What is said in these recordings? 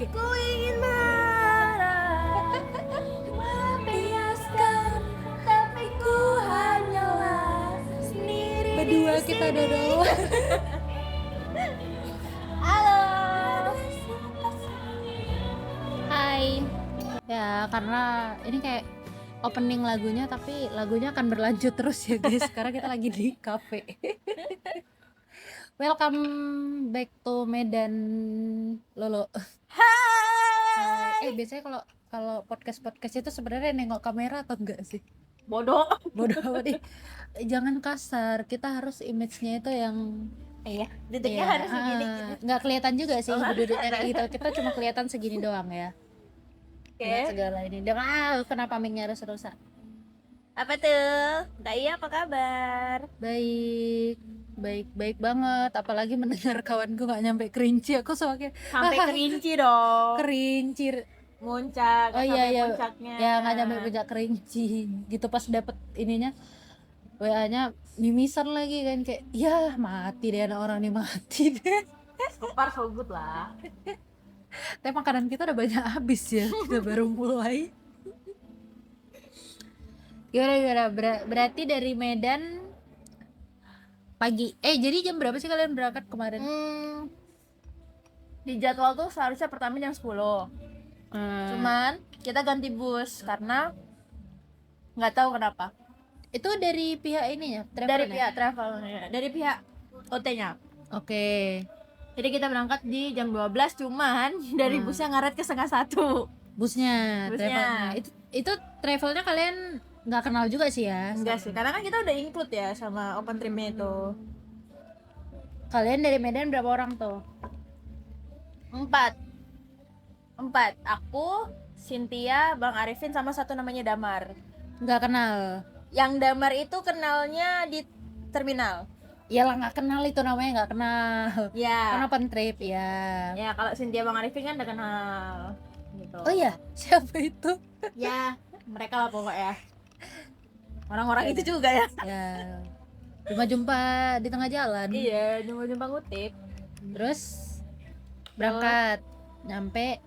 Ku ingin marah, melampiaskan, tapi ku hanyalah sendiri. Berdua di kita sini. dodol. Halo. Hai. Ya, karena ini kayak opening lagunya, tapi lagunya akan berlanjut terus ya guys. Sekarang kita lagi di cafe. Welcome back to Medan Lolo. Hai. Biasanya kalau podcast itu sebenarnya nengok kamera atau enggak sih? Bodoh. Bodoh amat nih. Jangan kasar. Kita harus image-nya itu yang Iya, duduknya harus begini gitu. nggak kelihatan juga sih Oh, duduknya kayak gitu. Kita cuma kelihatan segini doang ya. Oke. Nggak segala ini. Kenapa mic-nya harus rusak? Apa tuh? Dai, apa kabar? Baik banget, apalagi mendengar kawanku nggak nyampe kerinci, aku semakin Sampai kerinci dong. kerincir. Muncak. Oh sampai iya puncaknya. ya, nggak nyampe puncak kerinci gitu. Pas dapet ininya WA-nya mimisan lagi kan, kayak ya mati deh anak orang nih, mati deh. So far so good lah. Tapi makanan kita udah banyak habis ya, kita baru mulai. Gimana berarti dari Medan pagi. Jadi jam berapa sih kalian berangkat kemarin? Di jadwal tuh seharusnya pertama jam 10. Cuman kita ganti bus karena nggak tahu kenapa. Itu dari pihak ini ya, Dari pihak travelnya, dari pihak OT-nya. Oke. Jadi kita berangkat di jam 12, cuman dari busnya ngaret ke setengah 1. Busnya. Busnya. Travelnya. Itu travelnya kalian nggak kenal juga sih ya? Enggak sih, karena kan kita udah include ya sama open trip-nya itu. Kalian dari Medan berapa orang tuh? 4. Aku, Cynthia, Bang Arifin, sama satu namanya Damar. Nggak kenal. Yang Damar itu kenalnya di terminal. Iyalah, nggak kenal itu namanya, nggak kenal. Ya. Kan open trip ya. Ya, kalau Cynthia, Bang Arifin kan udah kenal. Gitu. Oh iya, siapa itu? Ya, mereka lah pokoknya. Orang-orang itu juga ya. Ya. Jumpa di tengah jalan. Iya, jumpa ngutip. Terus berangkat, nyampe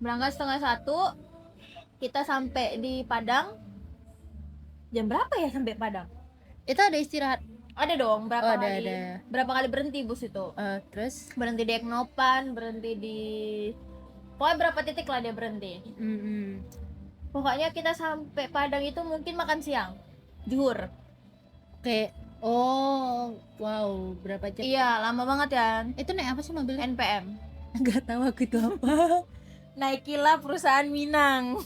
Berangkat setengah 1. Kita sampai di Padang. Jam berapa ya sampai Padang? itu ada istirahat. Ada dong, berapa kali? Ada. Berapa kali berhenti bus itu? Terus Berhenti di Eknopan, berhenti di pokoknya berapa titik lah dia berhenti. Pokoknya kita sampai Padang itu mungkin makan siang. Zuhur. Oke. Oh, wow, berapa jam? Iya, lama banget ya. Itu naik apa sih mobilnya? NPM. Nggak tahu aku itu apa. Naikilah perusahaan Minang.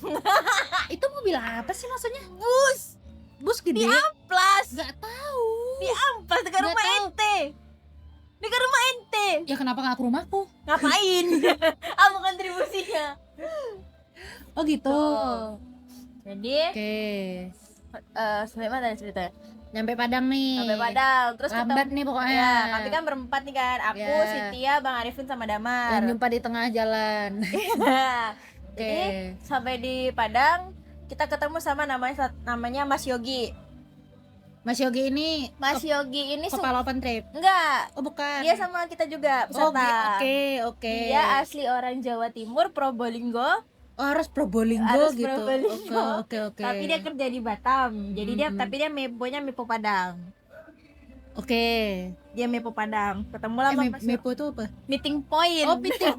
Itu mobil apa sih maksudnya? Bus Di gede? Amplas. Nggak tahu. Di Amplas dekat Nggak rumah tahu. ente. Dekat rumah ente. Ya kenapa nggak ke rumahku? Ngapain? Apa kontribusinya? Oh gitu. Jadi Oke. sampai mana ceritanya? Nyampe Padang nih. Sampai Padang, terus Lambat nih pokoknya. Ya, kami kan berempat nih kan. Aku, Ya. Cynthia, Bang Arifin sama Damar. Dan jumpa di tengah jalan. Jadi sampai di Padang kita ketemu sama namanya Mas Yogi. Mas Yogi ini Mas Yogi ini kepala open trip. enggak. Oh bukan. Dia sama kita juga peserta. Oke. Dia asli orang Jawa Timur, Probolinggo. Oh, harus Probolinggo Harus gitu. Probolinggo. Oke. Tapi dia kerja di Batam. Jadi dia meponya Mepo Padang. Oke. Dia Mepo Padang. Ketemu lah sama Mas Yogi. Mepo itu apa? Meeting point. Oh, meeting.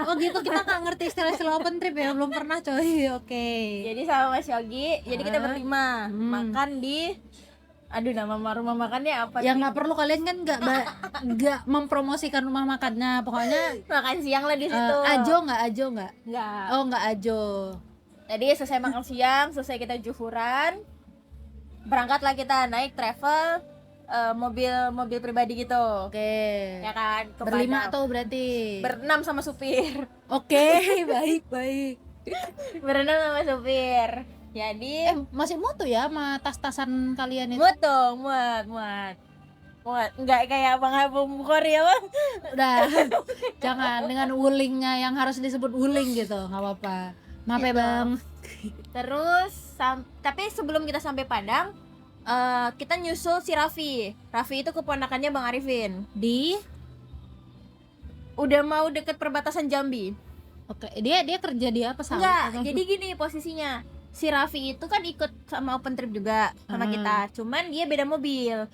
Oh gitu, kita nggak ngerti istilah open trip ya, belum pernah coy. Oke. Jadi sama Mas Yogi, jadi kita berlima makan di, nama rumah makannya apa? Ya nggak perlu, kalian kan nggak mempromosikan rumah makannya, pokoknya Makan siang lah di situ. ajo nggak? Enggak. Oh nggak ajo. Jadi selesai makan siang, selesai kita juhuran, berangkatlah kita naik travel, mobil pribadi gitu. Oke. Ya kan? Ke Berlima Padang. tuh berarti. Berenam sama supir. Oke, baik. Berenam sama supir. Jadi Masih mutu ya sama tas-tasan kalian itu? muat dong, muat. Enggak kayak Bang Abu Bukhari ya Bang. Udah. Jangan dengan wulingnya yang harus disebut wuling gitu, nggak apa-apa. Maaf ya Gitu. Bang. Terus tapi sebelum kita sampai Padang, kita nyusul si Raffi itu keponakannya Bang Arifin. Di udah mau deket perbatasan Jambi. Oke, dia kerja di apa sawit? Enggak, atau- jadi gini posisinya. Si Raffi itu kan ikut sama open trip juga sama kita. Cuman dia beda mobil.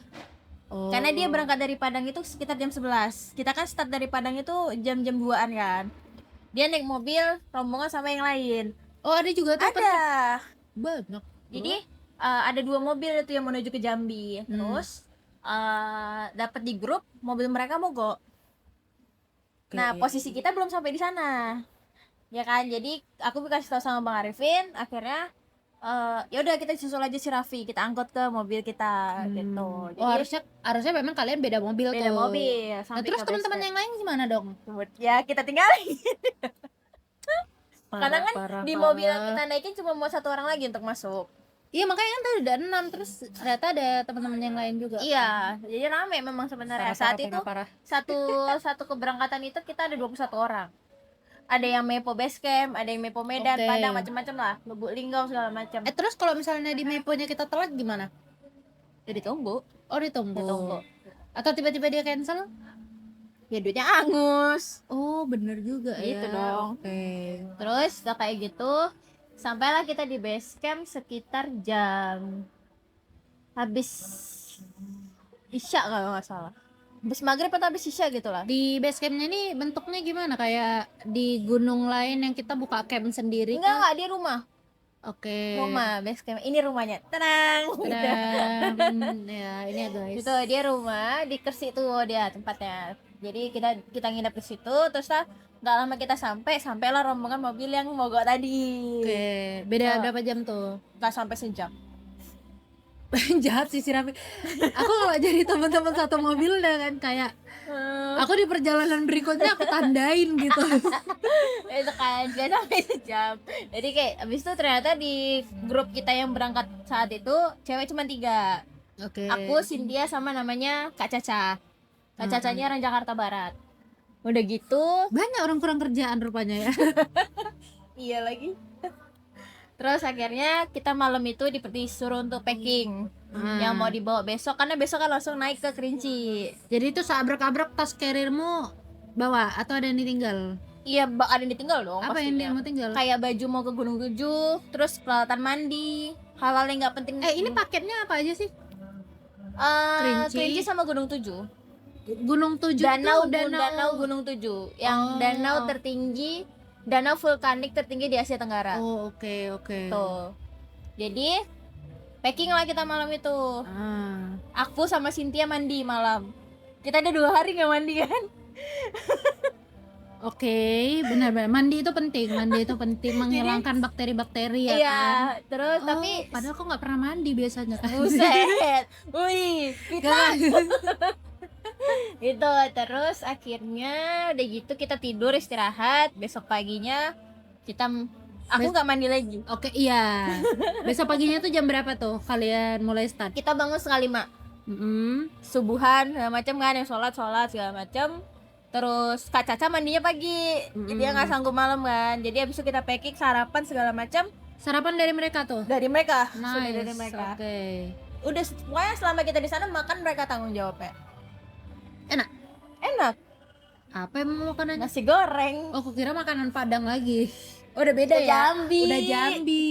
Oh. Karena dia berangkat dari Padang itu sekitar jam 11. Kita kan start dari Padang itu jam-jam 2-an kan. Dia naik mobil rombongan sama yang lain. Oh, ada juga tuh Ada. banyak. Jadi ada 2 mobil itu yang menuju ke Jambi. Terus dapat di grup mobil mereka mogok. Nah, posisi kita belum sampai di sana. Ya kan, jadi aku kasih tahu sama Bang Arifin, akhirnya ya udah kita susul aja si Raffi, kita angkut ke mobil kita gitu. Jadi Oh, harusnya memang kalian beda mobil beda tuh. mobil. Nah, Sampai terus ke teman-teman base yang lain gimana dong? camp. Ya kita tinggalin. Karena kan di mobil yang kita naikin cuma mau 1 orang lagi untuk masuk. Iya, makanya kan tadi udah 6, terus ternyata ada teman-teman yang lain juga. Iya, jadi rame memang sebenarnya. Saat itu satu keberangkatan itu kita ada 21 orang. Ada yang Mepo Base Camp, ada yang Mepo Medan, Oke. Padang, macam-macam lah, Lubuk Linggau segala macam. Terus kalau misalnya di Meponya kita telat gimana? Jadi tunggu, Oh, ditunggu. ditunggu. Atau tiba-tiba dia cancel? Ya duitnya angus. Oh, bener juga ya. Gitu dong. Oke. Terus udah kayak gitu, sampailah kita di base camp sekitar jam habis Isya kalau nggak salah. Habis maghrib atau habis Isya gitu lah. Di base campnya ini bentuknya gimana? Kayak di gunung lain yang kita buka camp sendiri? Enggak, di rumah. Oke. Rumah base camp. Ini rumahnya. Tenang. Dan ya ini ya guys. Gitu, dia rumah di Kersi tuh dia tempatnya. Jadi kita nginep di situ, terus lah nggak lama kita sampailah rombongan mobil yang mogok tadi. Oke, beda Oh. berapa jam tuh? Nggak sampai sejam. Jahat sih si Raffi. Aku kalau jadi teman-teman satu mobil udah kan kayak aku di perjalanan berikutnya aku tandain gitu. Itu kan nggak sampai sejam. Jadi kayak abis itu ternyata di grup kita yang berangkat saat itu cewek cuma 3. Oke. Aku, Cynthia, sama namanya Kak Caca. Kak Cacanya orang Jakarta Barat. Udah gitu, Banyak orang kurang kerjaan rupanya ya. iya lagi. Terus akhirnya kita malam itu disuruh untuk packing yang mau dibawa besok, karena besok kan langsung naik ke Kerinci. Jadi itu seabrek-abrek tas carriermu bawa atau ada yang ditinggal? Iya, ada yang ditinggal dong. Apa yang dia pastinya. mau tinggal? Kayak baju mau ke Gunung 7, terus peralatan mandi, hal-hal yang nggak penting. Ini paketnya apa aja sih? Kerinci. Kerinci Sama Gunung 7. Gunung 7 Danau tuh Gunung 7 yang danau tertinggi, danau vulkanik tertinggi di Asia Tenggara. Oh, oke. Tuh. Jadi packing lah kita malam itu. Aku sama Cynthia mandi malam. Kita ada 2 hari nggak mandi kan? Oke, benar-benar mandi itu penting menghilangkan bakteri-bakteri ya Iya, kan. terus Oh, tapi padahal kok nggak pernah mandi biasanya kan. buset. Wih, kita gitu. Terus akhirnya udah gitu kita tidur istirahat. Besok paginya aku nggak mandi lagi. Oke, iya. Besok paginya tuh jam berapa tuh kalian mulai start? Kita bangun 4:30. Subuhan segala macam kan, yang sholat segala macam. Terus Kak Caca mandinya pagi, jadi dia nggak sanggup malam kan. Jadi abis itu kita packing, sarapan segala macam Sarapan dari mereka tuh. dari mereka. Sudah Nice. dari mereka. Oke. Udah pokoknya selama kita di sana makan mereka tanggung jawabnya. Enak. Apa yang mau makanannya? Nasi goreng. Oh, aku kira makanan Padang lagi. Oh, udah beda Udah ya. Jambi. Udah Jambi.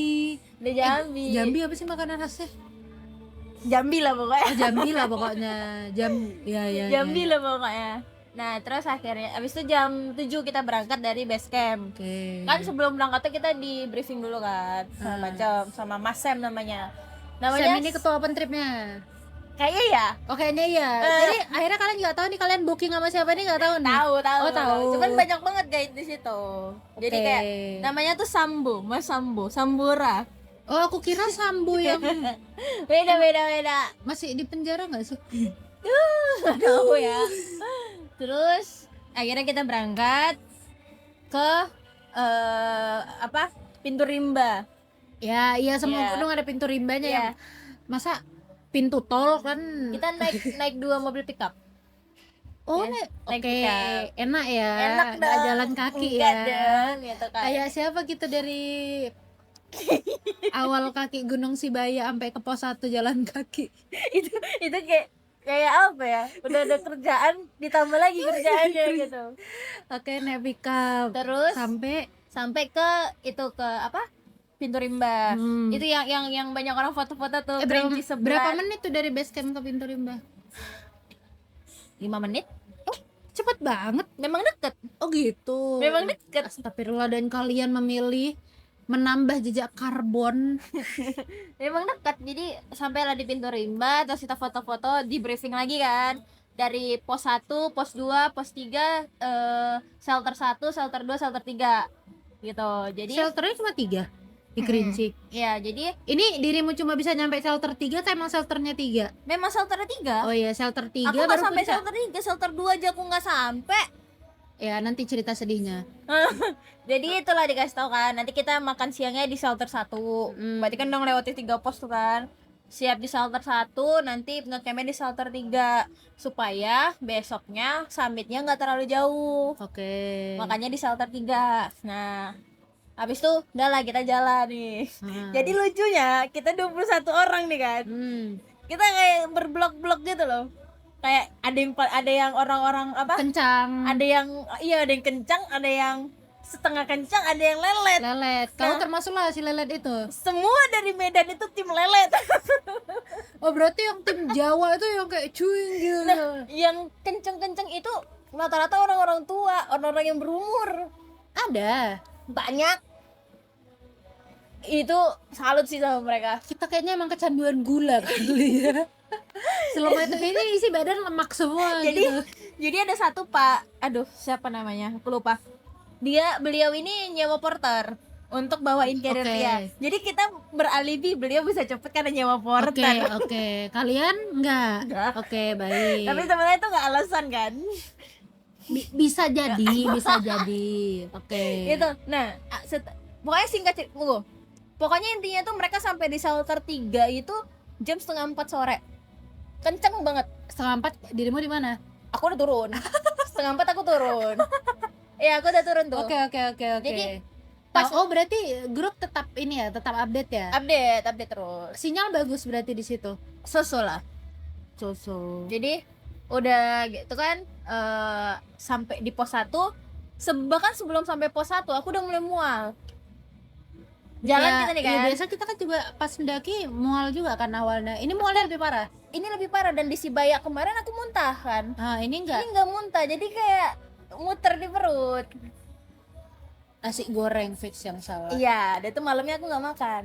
Udah Jambi. Jambi apa sih makanan khasnya? Jambi lah pokoknya. Oh, Jambi lah pokoknya. Ya. Jambi lah pokoknya. Nah, terus akhirnya abis itu jam 7 kita berangkat dari base camp. Oke. Kan sebelum berangkat tuh kita di briefing dulu kan, sama macam sama Mas Sam namanya. Sam ini ketua open tripnya. Kayaknya ya. Oh, kayaknya iya. Jadi akhirnya kalian nggak tahu nih kalian booking sama siapa nih, nggak tahu nih. Tahu. Oh, tahu. Cuman banyak banget guys di situ. Jadi Oke. kayak namanya tuh Mas Sambura. Oh, aku kira Sambu yang Beda. masih di penjara nggak sih? Nggak tahu ya. Terus akhirnya kita berangkat ke Pintu Rimba. Ya, iya semua Iya. gunung ada pintu rimbanya Iya. ya. Masa pintu tol kan? Kita naik 2 mobil pickup. Oh, Ya, naik oke. pickup. Enak ya. Enak Nggak dong. jalan kaki Enggak ya. dong, gitu kan. Kayak siapa gitu dari awal kaki Gunung Sibaya sampai ke pos 1 jalan kaki. itu kayak kayak apa ya, udah ada kerjaan ditambah lagi kerjaannya gitu. Oke, Nevika. Terus Sampai ke itu, ke apa, pintu rimba. Hmm. Itu yang banyak orang foto-foto tuh, berapa, kelinci sebelah. berapa menit tuh dari base camp ke pintu rimba? 5 menit. Cepet banget. Memang deket. Oh gitu. Memang deket. Astagfirullah, dan kalian memilih menambah jejak karbon. Memang dekat. Jadi sampailah di pintu rimba, terus kita foto-foto, di briefing lagi kan. Dari pos 1, pos 2, pos 3, shelter 1, shelter 2, shelter 3. Gitu. Jadi Shelternya cuma 3 di Kerinci. ya, jadi Ini dirimu cuma bisa nyampe shelter 3 atau emang shelternya 3? memang shelter 3. Oh iya, shelter 3 Aku nggak baru sampai puncak. shelter 3, shelter 2 aja aku nggak sampai. Ya, nanti cerita sedihnya. Jadi itulah dikasih tahu kan, nanti kita makan siangnya di shelter 1. Berarti kan dong lewati 3 pos tuh kan. Siap di shelter 1, nanti ngecampnya di shelter 3 supaya besoknya summitnya nggak terlalu jauh. Oke. Makanya di shelter 3. Nah, habis itu udah lah kita jalan nih. Jadi lucunya kita 21 orang nih kan. Kita kayak berblok-blok gitu loh. Kayak ada yang orang-orang apa? Kencang. Ada yang ada yang kencang, ada yang setengah kencang, ada yang lelet. Kamu termasuklah si lelet itu. Semua dari Medan itu tim lelet. Oh, berarti yang tim Jawa itu yang kayak cuing gitu. Nah, yang kenceng-kenceng itu rata-rata orang-orang tua, orang-orang yang berumur. Ada. Banyak. Itu salut sih sama mereka. Kita kayaknya emang kecanduan gula kali ya. Selama itu kayaknya isi badan lemak semua gitu. Jadi ada satu Pak, aduh siapa namanya, aku lupa. Beliau ini nyewa porter untuk bawain carrier dia. Jadi kita beralibi beliau bisa cepet karena nyewa porter. Oke. Kalian enggak? Oke, baik. Tapi sebenarnya itu nggak alasan kan? Bisa jadi. Oke. Gitu. Nah, pokoknya singkat cerita, pokoknya intinya tuh mereka sampai di shelter 3 itu jam 3:30 sore. Kenceng banget. 3:30 dirimu di mana? Aku udah turun. 3:30 aku turun. Iya, aku udah turun tuh. Oke. Jadi Oh, berarti grup tetap ini ya, tetap update ya? update terus. Sinyal bagus berarti di situ. Susul lah. Jadi udah gitu kan, sampai di pos 1, bahkan sebelum sampai pos 1 aku udah mulai mual. Jalan Ya, kita nih kan. ya, biasa kita kan juga pas mendaki mual juga kan awalnya. Ini mualnya lebih parah. Ini lebih parah, dan di Sibayak kemarin aku muntah kan. Ini enggak. Ini nggak muntah, jadi kayak muter di perut. Nasi goreng fix yang salah. Iya, dan itu malamnya aku nggak makan.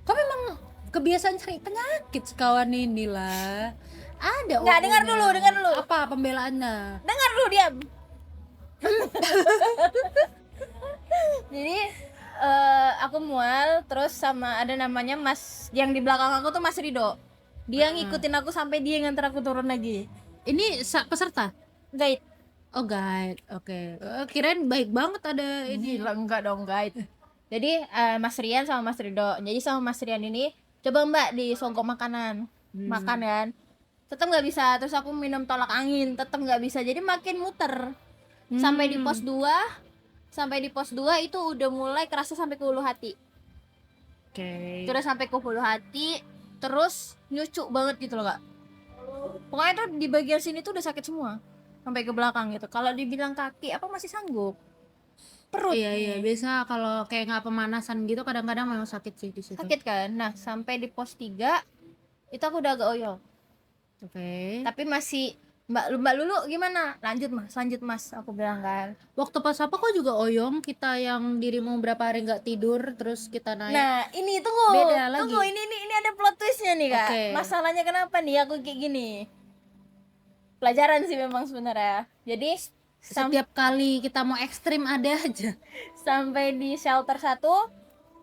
Kau memang kebiasaan cari penyakit sekawan inilah. Ada. Nggak, dengar dulu. Apa pembelaannya? Dengar dulu, diam. Jadi aku mual, terus sama ada namanya Mas yang di belakang aku tuh, Mas Rido. Dia ngikutin aku sampai dia nganter aku turun lagi. Ini peserta? Guide. Oh, guide. Oke. Kirain baik banget ada ini. Gila, enggak dong guide. Jadi Mas Rian sama Mas Rido. Jadi sama Mas Rian ini, coba Mbak disogok makanan. Makan kan. Tetap nggak bisa. Terus aku minum tolak angin, tetap nggak bisa. Jadi makin muter. Sampai di pos 2. Sampai di pos 2 itu udah mulai kerasa sampai ke ulu hati. Oke. Terus sampai ke ulu hati, terus nyucuk banget gitu loh, Kak. Pokoknya tuh di bagian sini tuh udah sakit semua. Sampai ke belakang gitu. Kalau dibilang kaki apa masih sanggup. Perut. Iya, biasa kalau kayak nggak pemanasan gitu kadang-kadang memang sakit sih di situ. Sakit kan? Nah, sampai di pos 3 itu aku udah agak oyong. Oke. Tapi masih Mbak Lulu gimana? Lanjut mas, aku bilang kan. Waktu pas apa kok juga oyong, kita yang dirimu berapa hari nggak tidur terus kita naik. Nah, ini tunggu. Beda lagi. Tunggu, ini ada plot twistnya nih, Kak. Oke. Masalahnya kenapa nih aku kayak gini? Pelajaran sih memang sebenarnya. Jadi Setiap kali kita mau ekstrim ada aja. sampai di shelter 1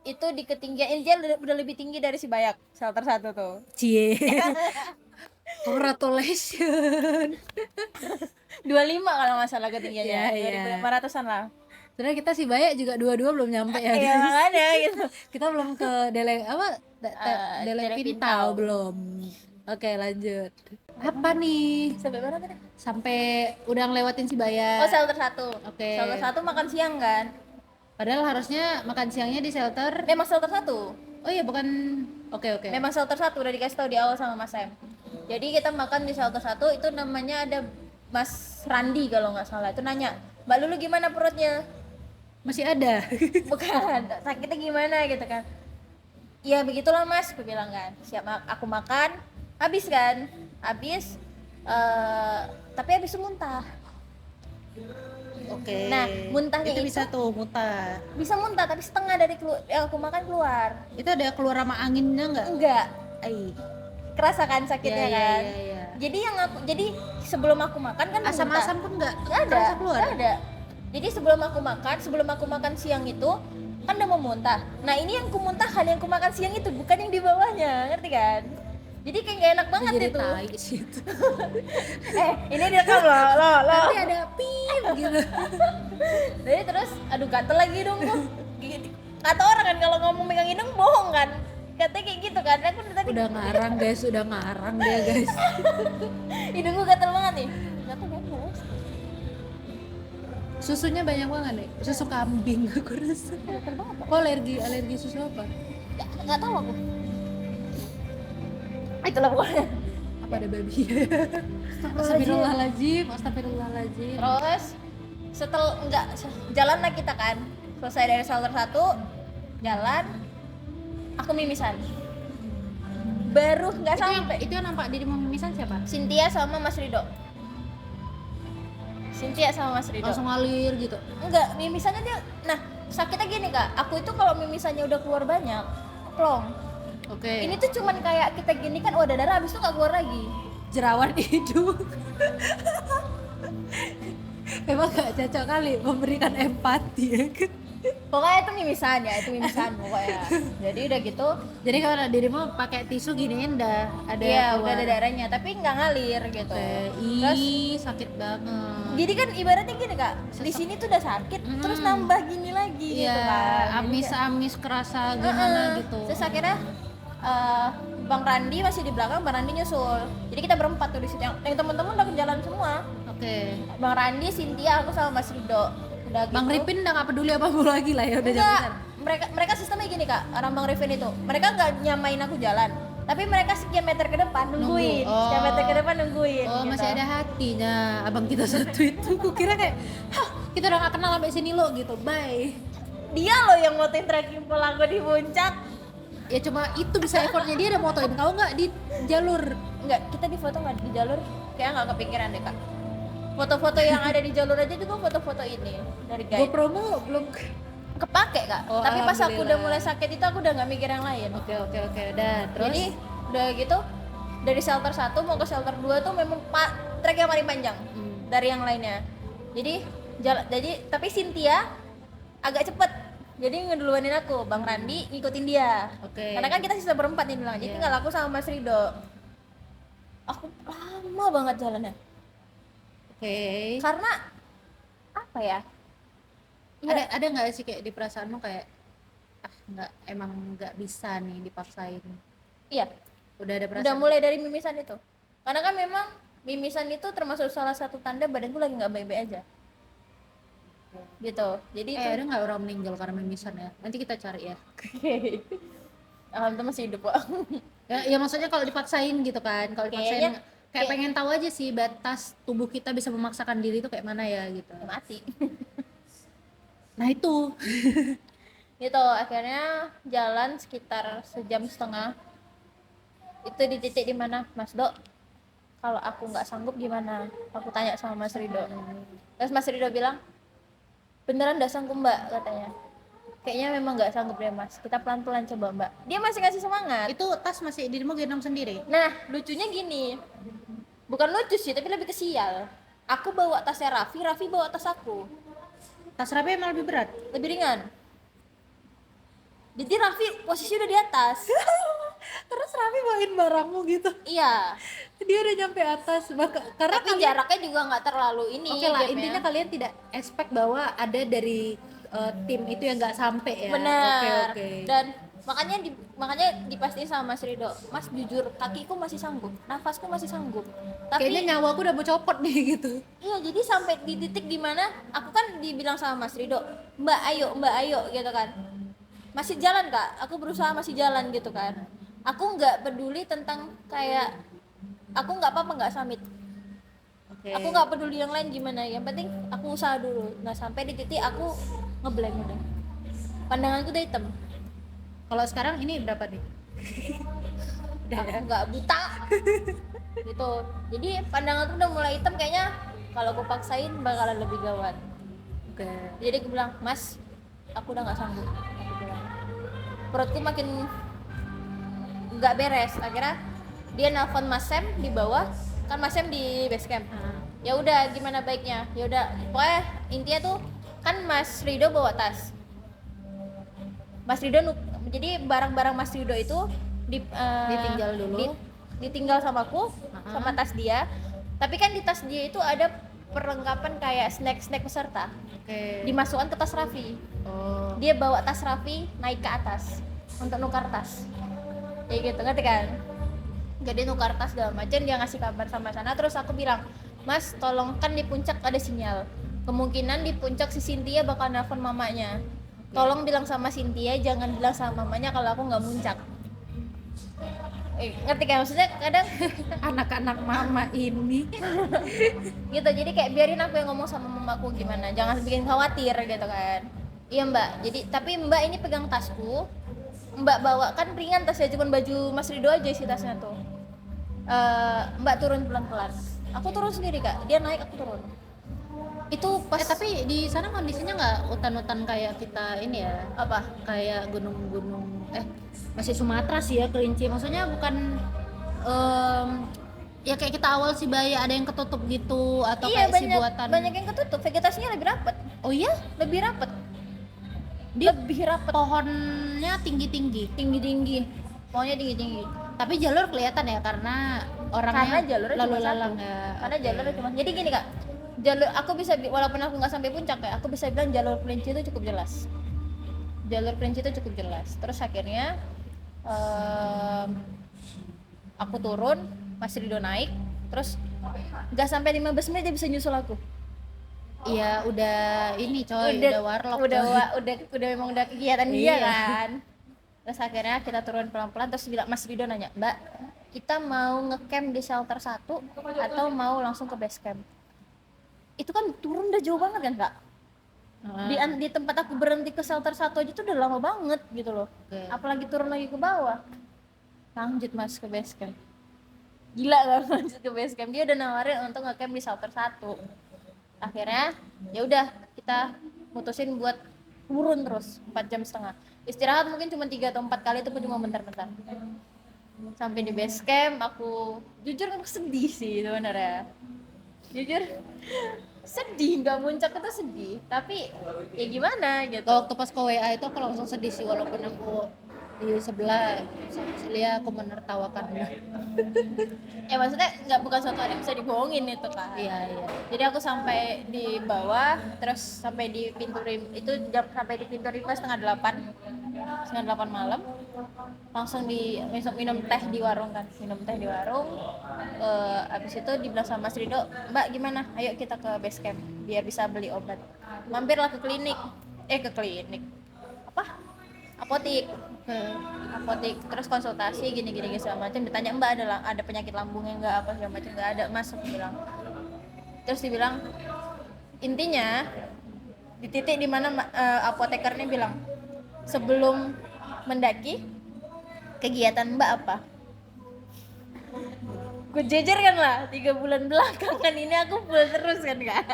itu di ketinggian ini dia udah lebih tinggi dari Sibayak. Shelter 1 tuh. Cie. Congratulations. 25 kalau nggak salah ketinggiannya. Iya. 2500-an lah. Sebenarnya kita sih banyak juga dua-dua belum nyampe ya. Iya, guys. makanya gitu. Kita belum ke Dele Dele Pintau Pintau. belum. Oke, lanjut. Apa nih? Sampai mana tadi? Sampai udah ngelewatin Sibaya. Oh, shelter 1. Oke. Shelter 1 makan siang kan? Padahal harusnya makan siangnya di shelter. Memang shelter 1. Oh iya, bukan. Oke. Memang shelter 1 udah dikasih tahu di awal sama Mas Sam. Jadi kita makan di shelter 1 itu namanya ada Mas Randi kalau nggak salah, itu nanya, Mbak Lulu gimana perutnya? Masih ada. Bukan, sakitnya gimana gitu kan. Ya begitulah Mas, aku bilang kan. Siap, aku makan, habis kan, habis tapi habis itu muntah. Oke. Nah, muntahnya itu itu bisa tuh muntah. bisa muntah, tapi setengah dari yang aku makan keluar. Itu ada keluar sama anginnya nggak? Enggak, Ai. kerasa kan sakitnya kan. Ya. Jadi sebelum aku makan kan Asam-asam pun nggak nggak ada, kerasa keluar. nggak ada. Jadi sebelum aku makan siang itu kan udah mau muntah. Nah ini yang kumuntahkan, yang aku makan siang itu bukan yang di bawahnya, ngerti kan? Jadi kayak gak enak banget Jadi itu. tai sih itu. Ini direkam loh. Nanti ada pim gitu. Jadi terus, aduh gatel lagi dong kok. Kata orang kan kalau ngomong megang hidung bohong kan. Katanya kayak gitu kan. Aku tadi Udah ngarang dia guys. hidung gue gatel banget nih. Gatel kan guys. Susunya banyak banget nih. Susu kambing aku rasa. Gatel banget. Kok alergi susu apa? Nggak tahu aku. Itulah pokoknya. Apa ada babi? Astagfirullahaladzim. Terus jalanlah kita kan. Selesai dari shelter 1, jalan, aku mimisan. Baru nggak sampai. Itu yang nampak dirimu mimisan siapa? Cynthia sama Mas Rido. Langsung ngalir gitu. Enggak, mimisannya dia. Nah, sakitnya gini Kak. Aku itu kalau mimisannya udah keluar banyak, plong. Oke. Ini tuh cuman kayak kita gini kan, udah darah habis itu nggak keluar lagi. Jerawat hidung. Emang gak cocok kali memberikan empati ya kan? Pokoknya itu mimisan pokoknya. Jadi udah gitu, Jadi kalau dirimu pakai tisu giniin udah ada iya keluar. udah ada darahnya, tapi nggak ngalir gitu. Terus Sakit banget. jadi kan ibaratnya gini Kak, di sini tuh udah sakit, terus nambah gini lagi Iya, gitu kan. amis-amis kerasa gimana gitu. Terus akhirnya Bang Randi masih di belakang, Bang Randi nyusul. Jadi kita berempat tuh di situ. Yang teman-teman udah ke jalan semua. Oke. Bang Randi, Cynthia, aku sama Mas Rido. Udah gitu. Bang Ripin udah gak peduli apa-apa lagi lah ya udah Enggak, jalan. mereka sistemnya gini Kak, orang Bang Ripin itu. Mereka nggak nyamain aku jalan, tapi mereka sekian meter ke depan nungguin. Sekian meter ke depan nungguin. Oh, gitu. masih ada hatinya abang kita satu itu. Kukira kayak, hah, kita udah gak kenal sampai sini lo gitu. Bye. Dia loh yang motoin trekking pool aku di puncak. Ya cuma itu bisa effortnya dia udah motoin kau nggak di jalur. Enggak, kita di foto nggak di jalur, kayak nggak kepikiran deh Kak. Foto-foto yang ada di jalur aja juga foto-foto ini dari guide. GoPro-mu belum Kepake Kak, Oh, tapi pas aku alhamdulillah. udah mulai sakit itu aku udah nggak mikir yang lain. Oke, udah terus. Jadi udah gitu dari shelter 1 mau ke shelter 2 tuh memang trek yang paling panjang dari yang lainnya. Jadi tapi Cynthia agak cepet, jadi ngeduluanin aku, Bang Randi ngikutin dia. Oke. Karena kan kita sisa berempat nih bilang, jadi Iya. tinggal aku sama Mas Rido. Aku lama banget jalannya, Oke. karena apa ya? Iya. Ada nggak sih kayak di perasaanmu kayak emang nggak bisa nih dipaksain. Iya, Udah ada perasaan. udah mulai dari mimisan itu. Karena kan memang mimisan itu termasuk salah satu tanda badanku lagi nggak baik-baik aja. Gitu. Jadi itu ada nggak orang meninggal karena mimisan ya? Nanti kita cari ya. alhamdulillah masih hidup kok. Ya maksudnya kalau dipaksain gitu kan. Kalau dipaksain kayak Kayak- pengen tahu aja sih batas tubuh kita bisa memaksakan diri itu kayak mana ya gitu. Mati. Nah itu. Gitu, akhirnya jalan sekitar sejam setengah. Itu di titik dimana, Mas Dok, kalau aku nggak sanggup gimana? Aku tanya sama Mas Rido. Terus Mas Rido bilang, beneran nggak sanggup Mbak, katanya. Kayaknya memang nggak sanggup deh Mas. Kita pelan-pelan coba Mbak. Dia masih ngasih semangat. Itu tas masih dirimu gendong sendiri. Nah, lucunya gini. Bukan lucu sih, tapi lebih ke sial. Aku bawa tasnya Raffi bawa tas aku. Tas Rapi emang lebih berat. Lebih ringan. Jadi Raffi posisi udah di atas. Terus Rapi bawain barangmu gitu. Iya. Dia udah nyampe atas. Karena Tapi jaraknya juga nggak terlalu ini. Oke lah, gapnya. intinya kalian tidak expect bahwa ada dari tim itu yang nggak sampai ya. Benar. Oke. Dan makanya dipastiin sama Mas Rido, Mas jujur kakiku masih sanggup, nafasku masih sanggup. Tapi Kayaknya nyawa aku udah mau copot nih gitu. iya, jadi sampai di titik dimana aku kan dibilang sama Mas Rido, Mbak ayo gitu kan. Masih jalan Kak, aku berusaha masih jalan gitu kan. Aku nggak peduli tentang kayak aku nggak apa-apa nggak summit. Oke. Aku nggak peduli yang lain gimana, yang penting aku usaha dulu. Nah sampai di titik aku ngeblank udah, pandanganku udah hitam. Kalau sekarang ini berapa nih? Aku nggak buta gitu. Jadi pandangan tuh udah mulai hitam, kayaknya kalau aku paksain bakalan lebih gawat. Oke. Jadi aku bilang, mas, aku udah nggak sanggup. Aku bilang, perutku makin nggak beres. Akhirnya dia nelpon Mas Sam di bawah, kan Mas Sam di base camp. Ya udah, gimana baiknya? Ya udah, pokoknya intinya tuh kan Mas Rido bawa tas. Mas Rido jadi barang-barang Mas Rido itu Ditinggal dulu. ditinggal sama aku, sama tas dia. Tapi kan di tas dia itu ada perlengkapan kayak snack-snack peserta. Oke. Dimasukkan ke tas Raffi. Oh. Dia bawa tas Raffi naik ke atas untuk nukar tas. Kayak gitu, ngerti kan? Jadi nukar tas segala macam, dia ngasih kabar sama sana. Terus aku bilang, mas tolong, kan di puncak ada sinyal, kemungkinan di puncak si Cynthia bakal nelfon mamanya. Tolong bilang sama Cynthia, jangan bilang sama mamanya kalau aku nggak muncak. Ngerti kan maksudnya? Kadang Anak-anak mama ini. gitu, jadi kayak biarin aku yang ngomong sama mamaku gimana, jangan bikin khawatir gitu kan. Iya mbak, jadi tapi mbak ini pegang tasku, mbak bawa kan ringan tasnya, cuma baju Mas Rido aja sih tasnya tuh. Mbak turun pelan-pelan, aku turun sendiri kak, dia naik aku turun. Itu pas Tapi di sana kondisinya nggak hutan-hutan kayak kita ini ya, apa? kayak gunung-gunung masih Sumatera sih ya, Kerinci, maksudnya bukan ya kayak kita awal sih Baya ada yang ketutup gitu, atau Iya, kayak si buatan. banyak yang ketutup, vegetasinya lebih rapat. Oh iya, Lebih rapat. Dia Lebih rapat, pohonnya tinggi-tinggi, tinggi-tinggi. Pokoknya tinggi-tinggi. tapi jalur kelihatan ya karena orangnya Karena jalurnya lalu cuma lalang satu. ya. Karena Oke. jalurnya cuma. Jadi gini kak, jalur aku bisa walaupun aku nggak sampai puncak ya, aku bisa bilang jalur kelinci itu cukup jelas. Jalur kelinci itu cukup jelas. Terus akhirnya aku turun, Mas Rido naik, terus nggak sampai 15 menit dia bisa nyusul aku. Iya, udah ini coy, udah warlock. Udah memang udah kegiatan dia Iya. kan. Terus akhirnya kita turun pelan-pelan, terus bilang Mas Rido nanya, Mbak, kita mau ngecamp di shelter 1 atau mau langsung ke base camp? Itu kan turun udah jauh banget kan kak. Di tempat aku berhenti ke shelter 1 aja tuh udah lama banget gitu loh. Oke. Apalagi turun lagi ke bawah. Lanjut mas ke base camp. Gila kan lanjut ke base camp. Dia udah nawarin untuk ngecamp di shelter 1. Akhirnya ya udah kita mutusin buat turun terus 4,5 jam. Istirahat mungkin cuma 3 atau 4 kali, itu pun cuma bentar-bentar. Sampai di base camp aku jujur aku sedih sih sebenarnya. Jujur sedih, nggak muncak itu sedih, tapi ya gimana gitu. Waktu pas ke WA itu aku langsung sedih sih, walaupun aku di sebelah Celia, aku menertawakannya. Maksudnya nggak, bukan suatu hal yang bisa dibohongin itu kan. Iya. Jadi aku sampai di bawah, terus sampai di pintu itu sampai di pintu Rimba setengah 8 malam. Langsung minum teh di warung kan, abis itu dibilang sama Mas Rido, Mbak gimana? Ayo kita ke base camp biar bisa beli obat. Mampirlah ke klinik, apotik, terus konsultasi gini segala macam. Ditanya Mbak ada penyakit lambungnya nggak, apa segala macam. Nggak ada mas, aku bilang. Terus dibilang intinya di titik dimana apotekernya bilang sebelum mendaki kegiatan Mbak apa? Gue jejer kan lah, 3 bulan belakangan ini aku full terus kan kak.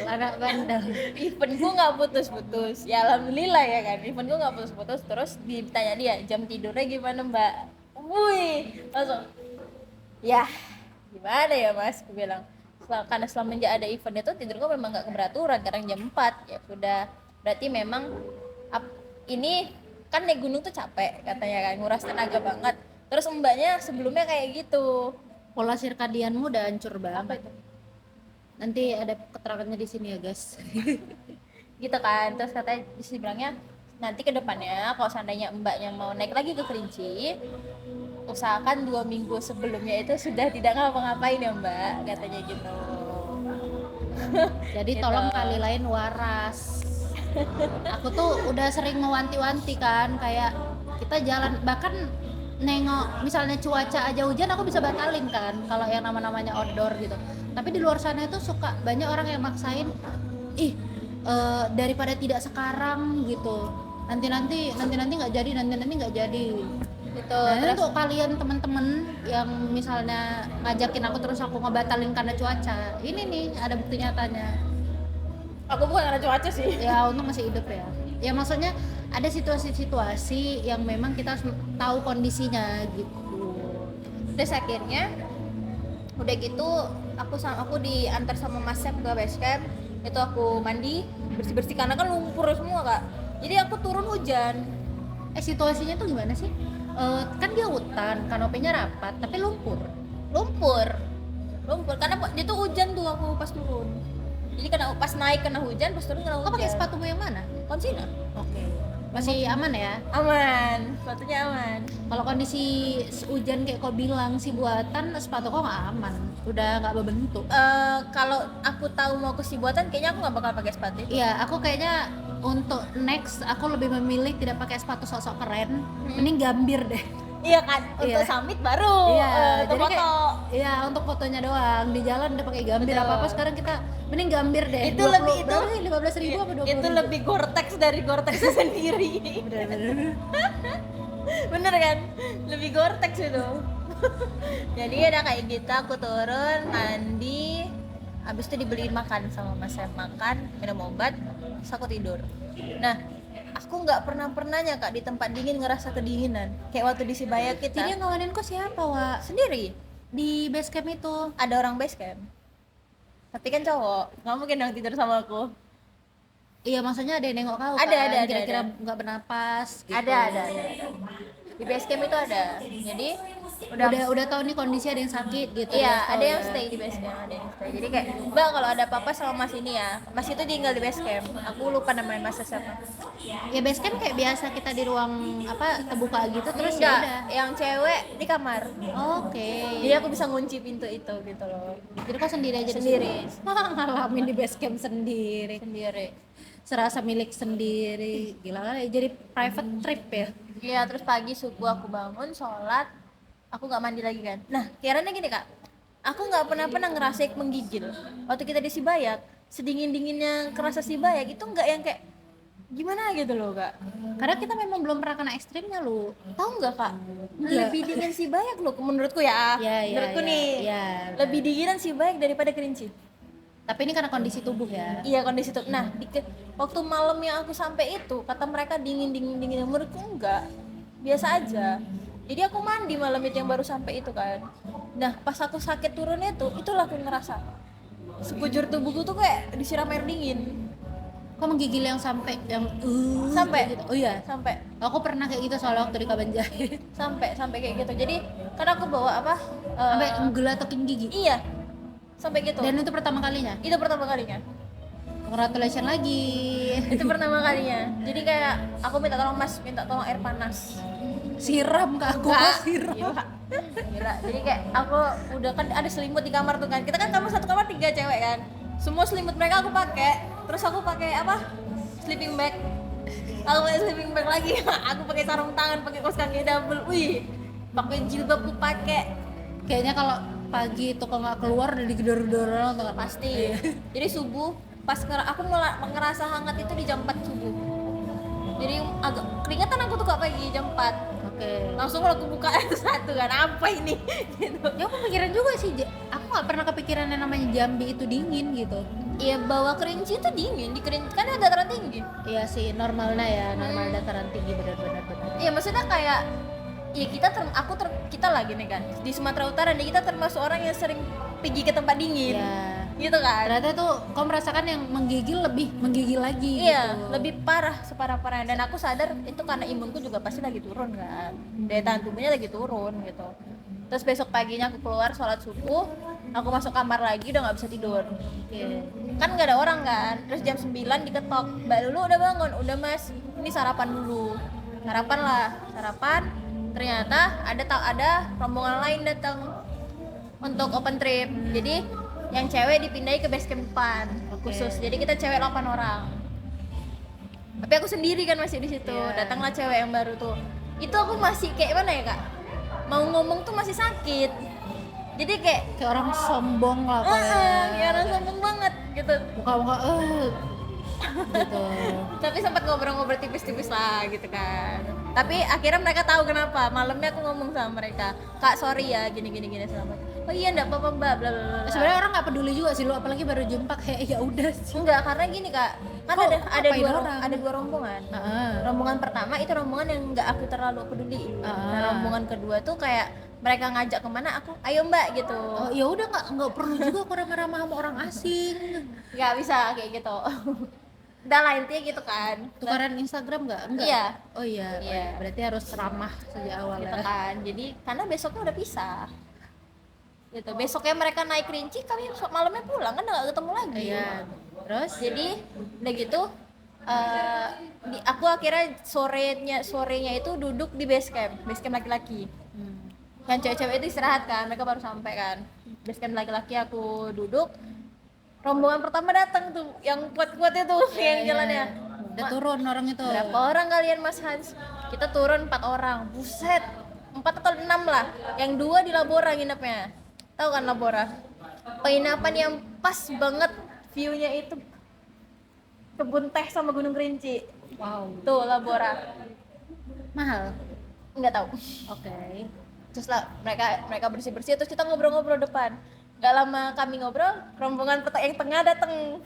Anak bandel. Event gue nggak putus-putus, ya alhamdulillah ya kan. Event gue nggak putus-putus. Terus ditanya dia jam tidurnya gimana Mbak? Wih, langsung ya gimana ya mas? Gue bilang karena semenjak ada event itu tidur gue memang nggak keberaturan, kadang jam 4. Ya sudah, berarti memang ini kan naik gunung tuh capek katanya kan, nguras tenaga banget. Terus mbaknya sebelumnya kayak gitu. Pola sirkadianmu udah hancur Apa banget. itu? Nanti ada keterangannya di sini ya guys. Gitu kan. Terus katanya dibilangnya nanti ke depannya kalau seandainya mbaknya mau naik lagi ke Kerinci, usahakan 2 minggu sebelumnya itu sudah tidak ngapa-ngapain ya mbak, katanya gitu. Jadi Gitu. tolong kali lain waras. Aku tuh udah sering mewanti-wanti kan, kayak kita jalan, bahkan nengok misalnya cuaca aja hujan aku bisa batalin kan kalau yang namanya outdoor gitu. Tapi di luar sana itu suka banyak orang yang maksain daripada tidak sekarang gitu. Nanti nggak jadi, nanti nggak jadi. Gitu. Nah, Terus untuk kalian teman-teman yang misalnya ngajakin aku terus aku ngebatalin karena cuaca. Ini nih ada bukti nyatanya. aku bukan karena cuaca sih. Ya untung masih hidup ya. Ya maksudnya ada situasi-situasi yang memang kita harus tahu kondisinya gitu. Terus akhirnya udah gitu aku diantar sama Mas Sam ke base camp. Itu aku mandi bersih-bersih karena kan lumpur semua Kak. Jadi aku turun hujan. Situasinya tuh gimana sih? Kan dia hutan, kanopinya rapat, tapi lumpur. lumpur karena dia tuh hujan tuh aku pas turun. Jadi kena pas naik kena hujan, pas turun kena hujan. Kau pakai sepatumu yang mana? Konsina. Oke. Masih aman ya? Aman, sepatunya aman. Kalau kondisi hujan kayak kau bilang sih buatan, sepatu kau nggak aman, udah nggak berbentuk. Kalau aku tahu mau ke si buatan, kayaknya aku nggak bakal pakai sepatu itu. Iya, aku kayaknya untuk next aku lebih memilih tidak pakai sepatu sok-sok keren, mending gambir deh. Iya kan, untuk Iya. summit baru. Iya, Untuk jadi foto. kayak iya untuk fotonya doang, di jalan udah pakai gambir. Betul. Apa sekarang kita mending gambir deh. Itu lebih itu 15.000 apa 20.000? Itu lebih Gore-Tex dari Gore-Tex sendiri. Bener. Bener kan? Lebih Gore-Tex itu. Jadi ada kayak gitu, aku turun mandi, habis itu dibeliin makan sama Mas Sam, makan, minum obat, terus aku tidur. Nah, aku nggak pernahnya Kak di tempat dingin ngerasa kedinginan. Kayak waktu di Sibaya kita. Jadi yang ngawanin kok siapa, Wak? Sendiri Di base camp itu? ada orang base camp. Tapi kan cowok, nggak mungkin dong tidur sama aku. Iya, maksudnya ada yang nengok kau Ada, kan? ada. Kira-kira nggak bernapas gitu. Ada. Di base camp itu ada. Jadi Udah tahu nih kondisi ada yang sakit gitu. iya, udah tahu ada yang ya. stay di base camp, ada yang stay. Jadi kayak, "Bang, kalau ada apa-apa sama Mas ini ya." Mas itu tinggal di base camp. Aku lupa namanya Mas siapa. Ya base camp kayak biasa kita di ruang apa terbuka gitu terus ya Enggak, udah. yang cewek di kamar. Oke. Jadi aku bisa ngunci pintu itu gitu loh. Jadi kau sendiri aja di Sendiri. situ? Ngalamin di base camp sendiri. Sendiri. Serasa milik sendiri. Gila kali jadi private trip ya. Iya, terus pagi subuh aku bangun, sholat, aku nggak mandi lagi kan. Nah, kiranya gini Kak, aku nggak pernah ngerasain menggigil. Waktu kita di Sibayak, sedingin-dinginnya kerasa Sibayak itu nggak yang kayak gimana gitu loh Kak. Karena kita memang belum pernah kena ekstrimnya lu. Tahu nggak Kak? Enggak. Lebih dingin Sibayak loh, menurutku ya. Iya, Menurutku nih, lebih dinginan Sibayak daripada Kerinci. Tapi ini karena kondisi tubuh ya. Iya kondisi itu. Nah, waktu malam yang aku sampai itu, kata mereka dingin. Menurutku enggak, biasa aja. Jadi aku mandi malam itu yang baru sampai itu kan. Nah, pas aku sakit turun itulah aku ngerasa sekujur tubuhku tuh kayak disiram air dingin. Kau menggigil yang sampai Sampai. gitu. Oh iya. Sampai Aku pernah kayak gitu soalnya waktu di Kabanjahe. sampai kayak gitu. Jadi karena aku bawa apa? Sampai menggelatekin gigi. Iya. Sampai gitu. Dan itu pertama kalinya. Itu pertama kalinya. Congratulations lagi. Itu pertama kalinya. Jadi kayak aku minta tolong Mas, minta tolong air panas. Siram ke aku, Enggak, siram. gila. Jadi kayak aku udah kan ada selimut di kamar tuh kan. Kita kan kamar satu kamar 3 cewek kan. Semua selimut mereka aku pakai. Terus aku pakai apa? Sleeping bag. Aku pakai sleeping bag lagi. Aku pakai sarung tangan, pakai kaos kaki double. Wih, pakai jilbab aku pakai. Kayaknya kalau pagi itu kalau nggak keluar udah digedor-gedor orang tuh kan. Pasti. Jadi subuh pas aku ngerasa hangat itu di jam 4 subuh. Jadi agak keringetan aku tuh Kak pagi jam 4. Oke. Langsung kalau aku buka satu kan apa ini gitu. Ya aku pikiran juga sih, aku nggak pernah kepikiran yang namanya Jambi itu dingin gitu. Iya, bawa Kerinci itu dingin, di Kerinci kan ada dataran tinggi. Iya sih, normalnya ya, normal dataran tinggi benar-benar. Iya, maksudnya kayak ya kita lagi nih kan di Sumatera Utara nih, kita termasuk orang yang sering pergi ke tempat dingin. Iya. Gitu kan. Ternyata tuh kau merasakan yang menggigil lebih menggigil lagi Iya, gitu. lebih parah separah-parahnya dan aku sadar itu karena imunku juga pasti lagi turun kan. Daya tahan tubuhnya lagi turun gitu. Terus besok paginya aku keluar sholat subuh, aku masuk kamar lagi udah nggak bisa tidur. Oke. Kan nggak ada orang kan. Terus jam 9 diketok, Mbak Lulu udah bangun, udah Mas, ini sarapan dulu. Sarapan. Ternyata ada rombongan lain datang untuk open trip. Jadi yang cewek dipindahin ke base camp depan khusus. Jadi kita cewek 8 orang. Tapi aku sendiri kan masih di situ. Iya. Datanglah cewek yang baru tuh. Itu aku masih kayak mana ya Kak? mau ngomong tuh masih sakit. Jadi kayak orang sombong lah kayak. ya orang sombong banget gitu. Muka-muka gitu. Tapi sempat ngobrol-ngobrol tipis-tipis lah gitu kan. Tapi akhirnya mereka tahu kenapa. Malamnya aku ngomong sama mereka, "Kak, sorry ya gini segala macam." "Oh iya, enggak apa-apa, Mbak." Bla bla bla. Sebenarnya orang nggak peduli juga sih lu, apalagi baru jumpa kayak ya udah sih. Enggak, karena gini Kak, kan Kok ada ngapain dua orang? ada dua rombongan. Heeh. Rombongan pertama itu rombongan yang nggak aku terlalu peduli. Nah, rombongan kedua tuh kayak mereka ngajak kemana aku, "Ayo Mbak," gitu. Oh ya udah nggak perlu juga aku ramah-ramah sama orang asing. Nggak bisa kayak gitu. Udah lah intinya gitu kan. Tukaran Instagram nggak? Enggak. Iya. Oh iya. Iya. Berarti harus ramah sejak awal Gitu ya. kan. Jadi karena besoknya udah pisah. Gitu. Besoknya mereka naik Rinci, kami malamnya pulang kan nggak ketemu lagi. Iya. Terus? Jadi udah gitu aku akhirnya sorenya itu duduk di base camp laki-laki. Yang cewek-cewek itu istirahat kan, mereka baru sampai kan. Base camp laki-laki aku duduk. Rombongan pertama datang tuh, yang kuat-kuat itu yang jalannya. Udah turun orang itu. Berapa orang kalian Mas Hans? Kita turun 4 orang. Buset. 4 atau 6 lah. Yang 2 di Labora nginepnya. Tahu kan Labora? Penginapan yang pas banget view-nya itu kebun teh sama Gunung Kerinci. Wow. Tuh Labora. Mahal. Enggak tahu. Oke. Terus lah mereka bersih-bersih terus kita ngobrol-ngobrol depan. Gak lama kami ngobrol, rombongan yang tengah datang.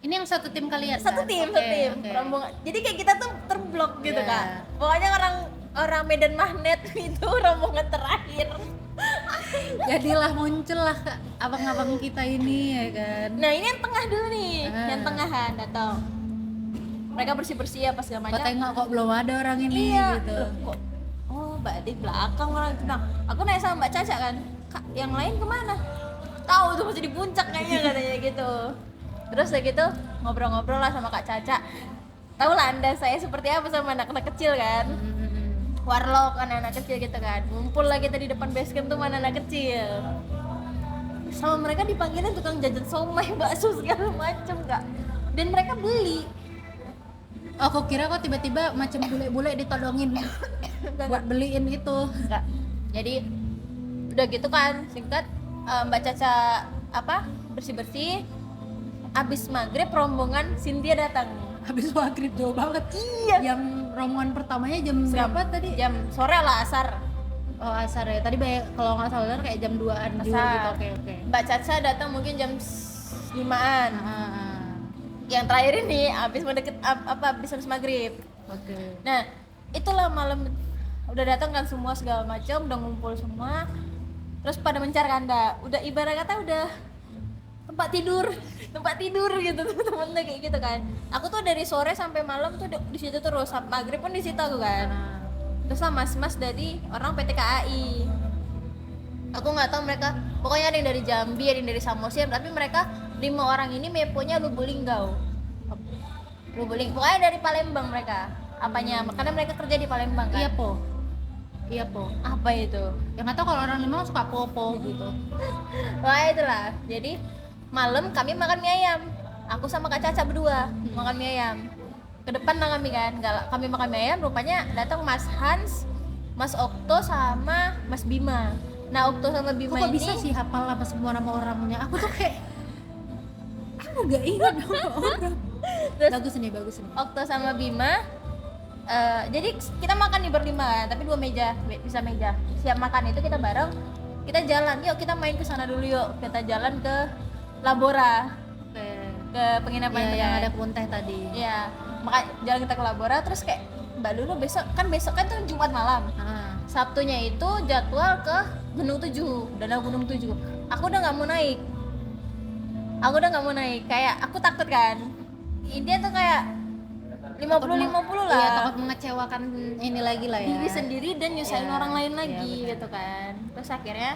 Ini yang satu tim kalian? Satu kan? tim, Oke. rombongan. Jadi kayak kita tuh terblok gitu Iya. Kak. Pokoknya orang Medan Magnet itu rombongan terakhir. Jadilah muncullah abang-abang kita ini ya kan. Nah ini yang tengah dulu nih, Ah. yang tengahan datang. Mereka bersih-bersih apa segala Kok macam. tengok kok belum ada orang ini Iya. gitu. Kok, oh Mbak di belakang orang itu. Nah, aku nanya sama Mbak Caca kan, "Kak, yang lain kemana?" "Tahu tuh masih di puncak kayaknya," katanya gitu. Terus udah gitu ngobrol-ngobrol lah sama Kak Caca. Tahu lah Anda saya seperti apa sama anak-anak kecil kan. Warlock anak-anak kecil gitu kan. Ngumpul lagi tadi depan basecamp tuh mana anak kecil. Sama mereka dipanggilnya tukang jajan somai, bakso segala macem Kak. Dan mereka beli. Oh, aku kira kok tiba-tiba macam bule-bule ditodongin buat beliin itu. Enggak. Jadi udah gitu kan singkat Mbak Caca bersih-bersih. Abis maghrib rombongan Cynthia datang. Habis maghrib jauh banget. Iya. Yang rombongan pertamanya jam berapa tadi? Jam sore lah asar. Oh, asar ya. Tadi kalau nggak salah kayak jam 2-an juga gitu. Oke. Mbak Caca datang mungkin jam 5-an. Yang terakhir ini abis habis maghrib. Oke. Nah itulah malam udah datang kan semua segala macam, udah ngumpul semua. Terus pada mencar kanda. Udah ibarat kata udah tempat tidur gitu temen-temennya kayak gitu kan. Aku tuh dari sore sampai malam tuh di situ terus, sampai maghrib pun di situ aku kan. Terus lah mas-mas dari orang PT KAI. Aku nggak tahu mereka, pokoknya ada yang dari Jambi, ada yang dari Samosir, tapi mereka 5 orang ini meponya Lubulingga. Pokoknya dari Palembang mereka. Apanya? Karena mereka kerja di Palembang kan. Iya po. Apa itu? Yang nggak tahu kalau orang Lembang suka popo gitu. Wah itulah. Jadi malam kami makan mie ayam. Aku sama Kak Caca berdua makan mie ayam. Ke depan lah kami kan. Kami makan mie ayam, rupanya datang Mas Hans, Mas Okto sama Mas Bima. Nah Okto sama Bima Kok ini bisa sih hafal sama semua nama orangnya? Aku tuh kayak aku gak ingat nama orang. Terus Bagus nih. Okto sama Bima jadi kita makan di berlima kan, tapi 2 meja, bisa meja. Siap makan itu kita bareng, kita jalan, yuk kita main ke sana dulu yuk. Kita jalan ke Labora, ke penginapan Ya, yang ada kebun teh tadi. Iya, maka jalan kita ke Labora terus kayak Mbak Lulu besok kan tuh Jumat malam. Sabtunya itu jadwal ke Gunung 7, Danau Gunung 7. Aku udah nggak mau naik. Kayak aku takut kan. Dia tuh kayak 50-50 lah. Iya, takut mengecewakan ini lagi lah ya. Diri sendiri dan nyusahin Iya, orang lain iya, lagi benar. gitu kan. Terus akhirnya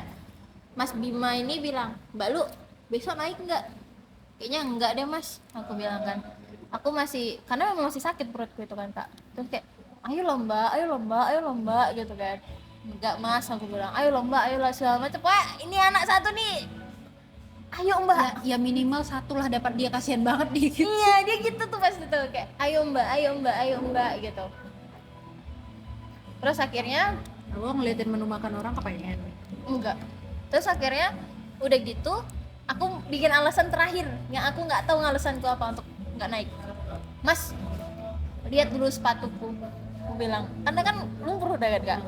Mas Bima ini bilang, "Mbak Lu, besok naik nggak?" "Kayaknya enggak deh Mas," aku bilang kan. Aku masih, karena memang masih sakit perutku itu kan Kak. Terus kayak, ayo loh mbak gitu kan. "Enggak Mas," aku bilang, "ayo loh mbak, ayo lah segala macam. Wah ini anak satu nih, ayo mbak." Ya minimal satu lah dapat, dia kasihan banget dikit. Iya dia gitu tuh pasti tuh kayak ayo mbak gitu. Terus akhirnya Aku ngeliatin menu makan orang kepengen. Enggak. Terus akhirnya udah gitu aku bikin alasan terakhir yang aku nggak tahu alasanku apa untuk nggak naik. Mas, lihat dulu sepatuku, aku bilang, karena kan lumpur udah kan kak,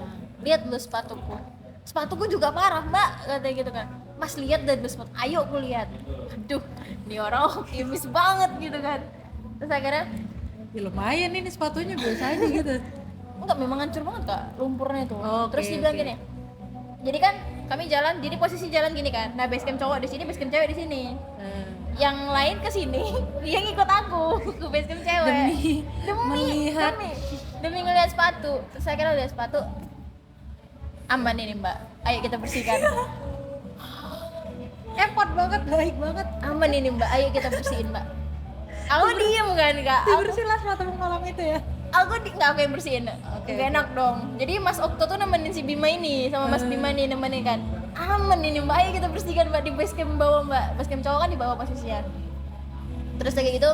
lihat dulu sepatuku juga parah mbak, katanya gitu kan. Mas lihat deh dulu sepatu, ayo aku lihat. Aduh, ini orang optimis banget gitu kan. Terus akhirnya Ya lumayan ini sepatunya biasa aja gitu. enggak, memang hancur banget kak lumpurnya tuh. Oke, Terus dia bilang oke. gini, jadi kan kami jalan, jadi posisi jalan gini kan, nah basecamp cowok di sini, basecamp cewek di sini, yang lain ke sini dia ngikut aku ke basecamp cewek Melihat demi ngelihat sepatu. Terus saya kira lihat sepatu aman ini mbak, ayo kita bersihkan. effort banget, baik banget. Aman ini mbak, ayo kita bersihin mbak. Aku diem kan kak, Dibersihin lah sepatu malam itu ya. nggak aku yang bersihin. Oke. Gak enak dong. Jadi Mas Okto tuh nemenin si Bima ini sama Mas Bima nih nemenin kan. Aman ini mbak, ayo kita bersihkan mbak di basecamp bawah mbak. Basecamp cowok kan di bawah posisinya. Terus kayak gitu,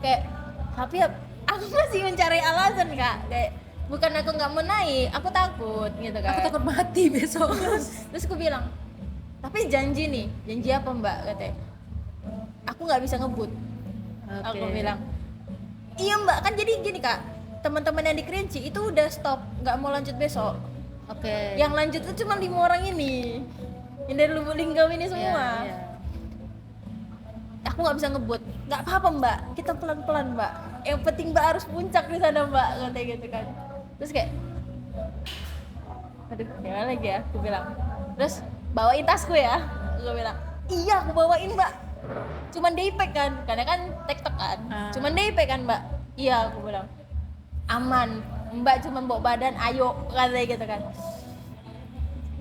kayak tapi aku masih mencari alasan kak. Kayak bukan aku nggak mau naik, aku takut gitu kan. Aku takut mati besok. Terus aku bilang, tapi janji nih, janji apa mbak katanya. Aku nggak bisa ngebut. Aku bilang, iya mbak, kan jadi gini kak, teman-teman yang di Kerinci itu udah stop, nggak mau lanjut besok. Oke. Yang lanjut itu cuma 5 orang ini, yang dari Lubuk Linggau ini semua. Iya. Aku nggak bisa ngebut. Nggak apa-apa mbak, kita pelan-pelan mbak, yang penting mbak harus puncak di sana mbak, katanya gitu kan. Terus kayak, aduh gimana lagi ya, aku bilang. Terus bawain tasku ya, aku bilang, iya aku bawain mbak, cuman daypack kan, karena kan tektok kan, cuman daypack kan mbak. Iya aku bilang, aman mbak, cuman bawa badan, ayo, katanya gitu kan.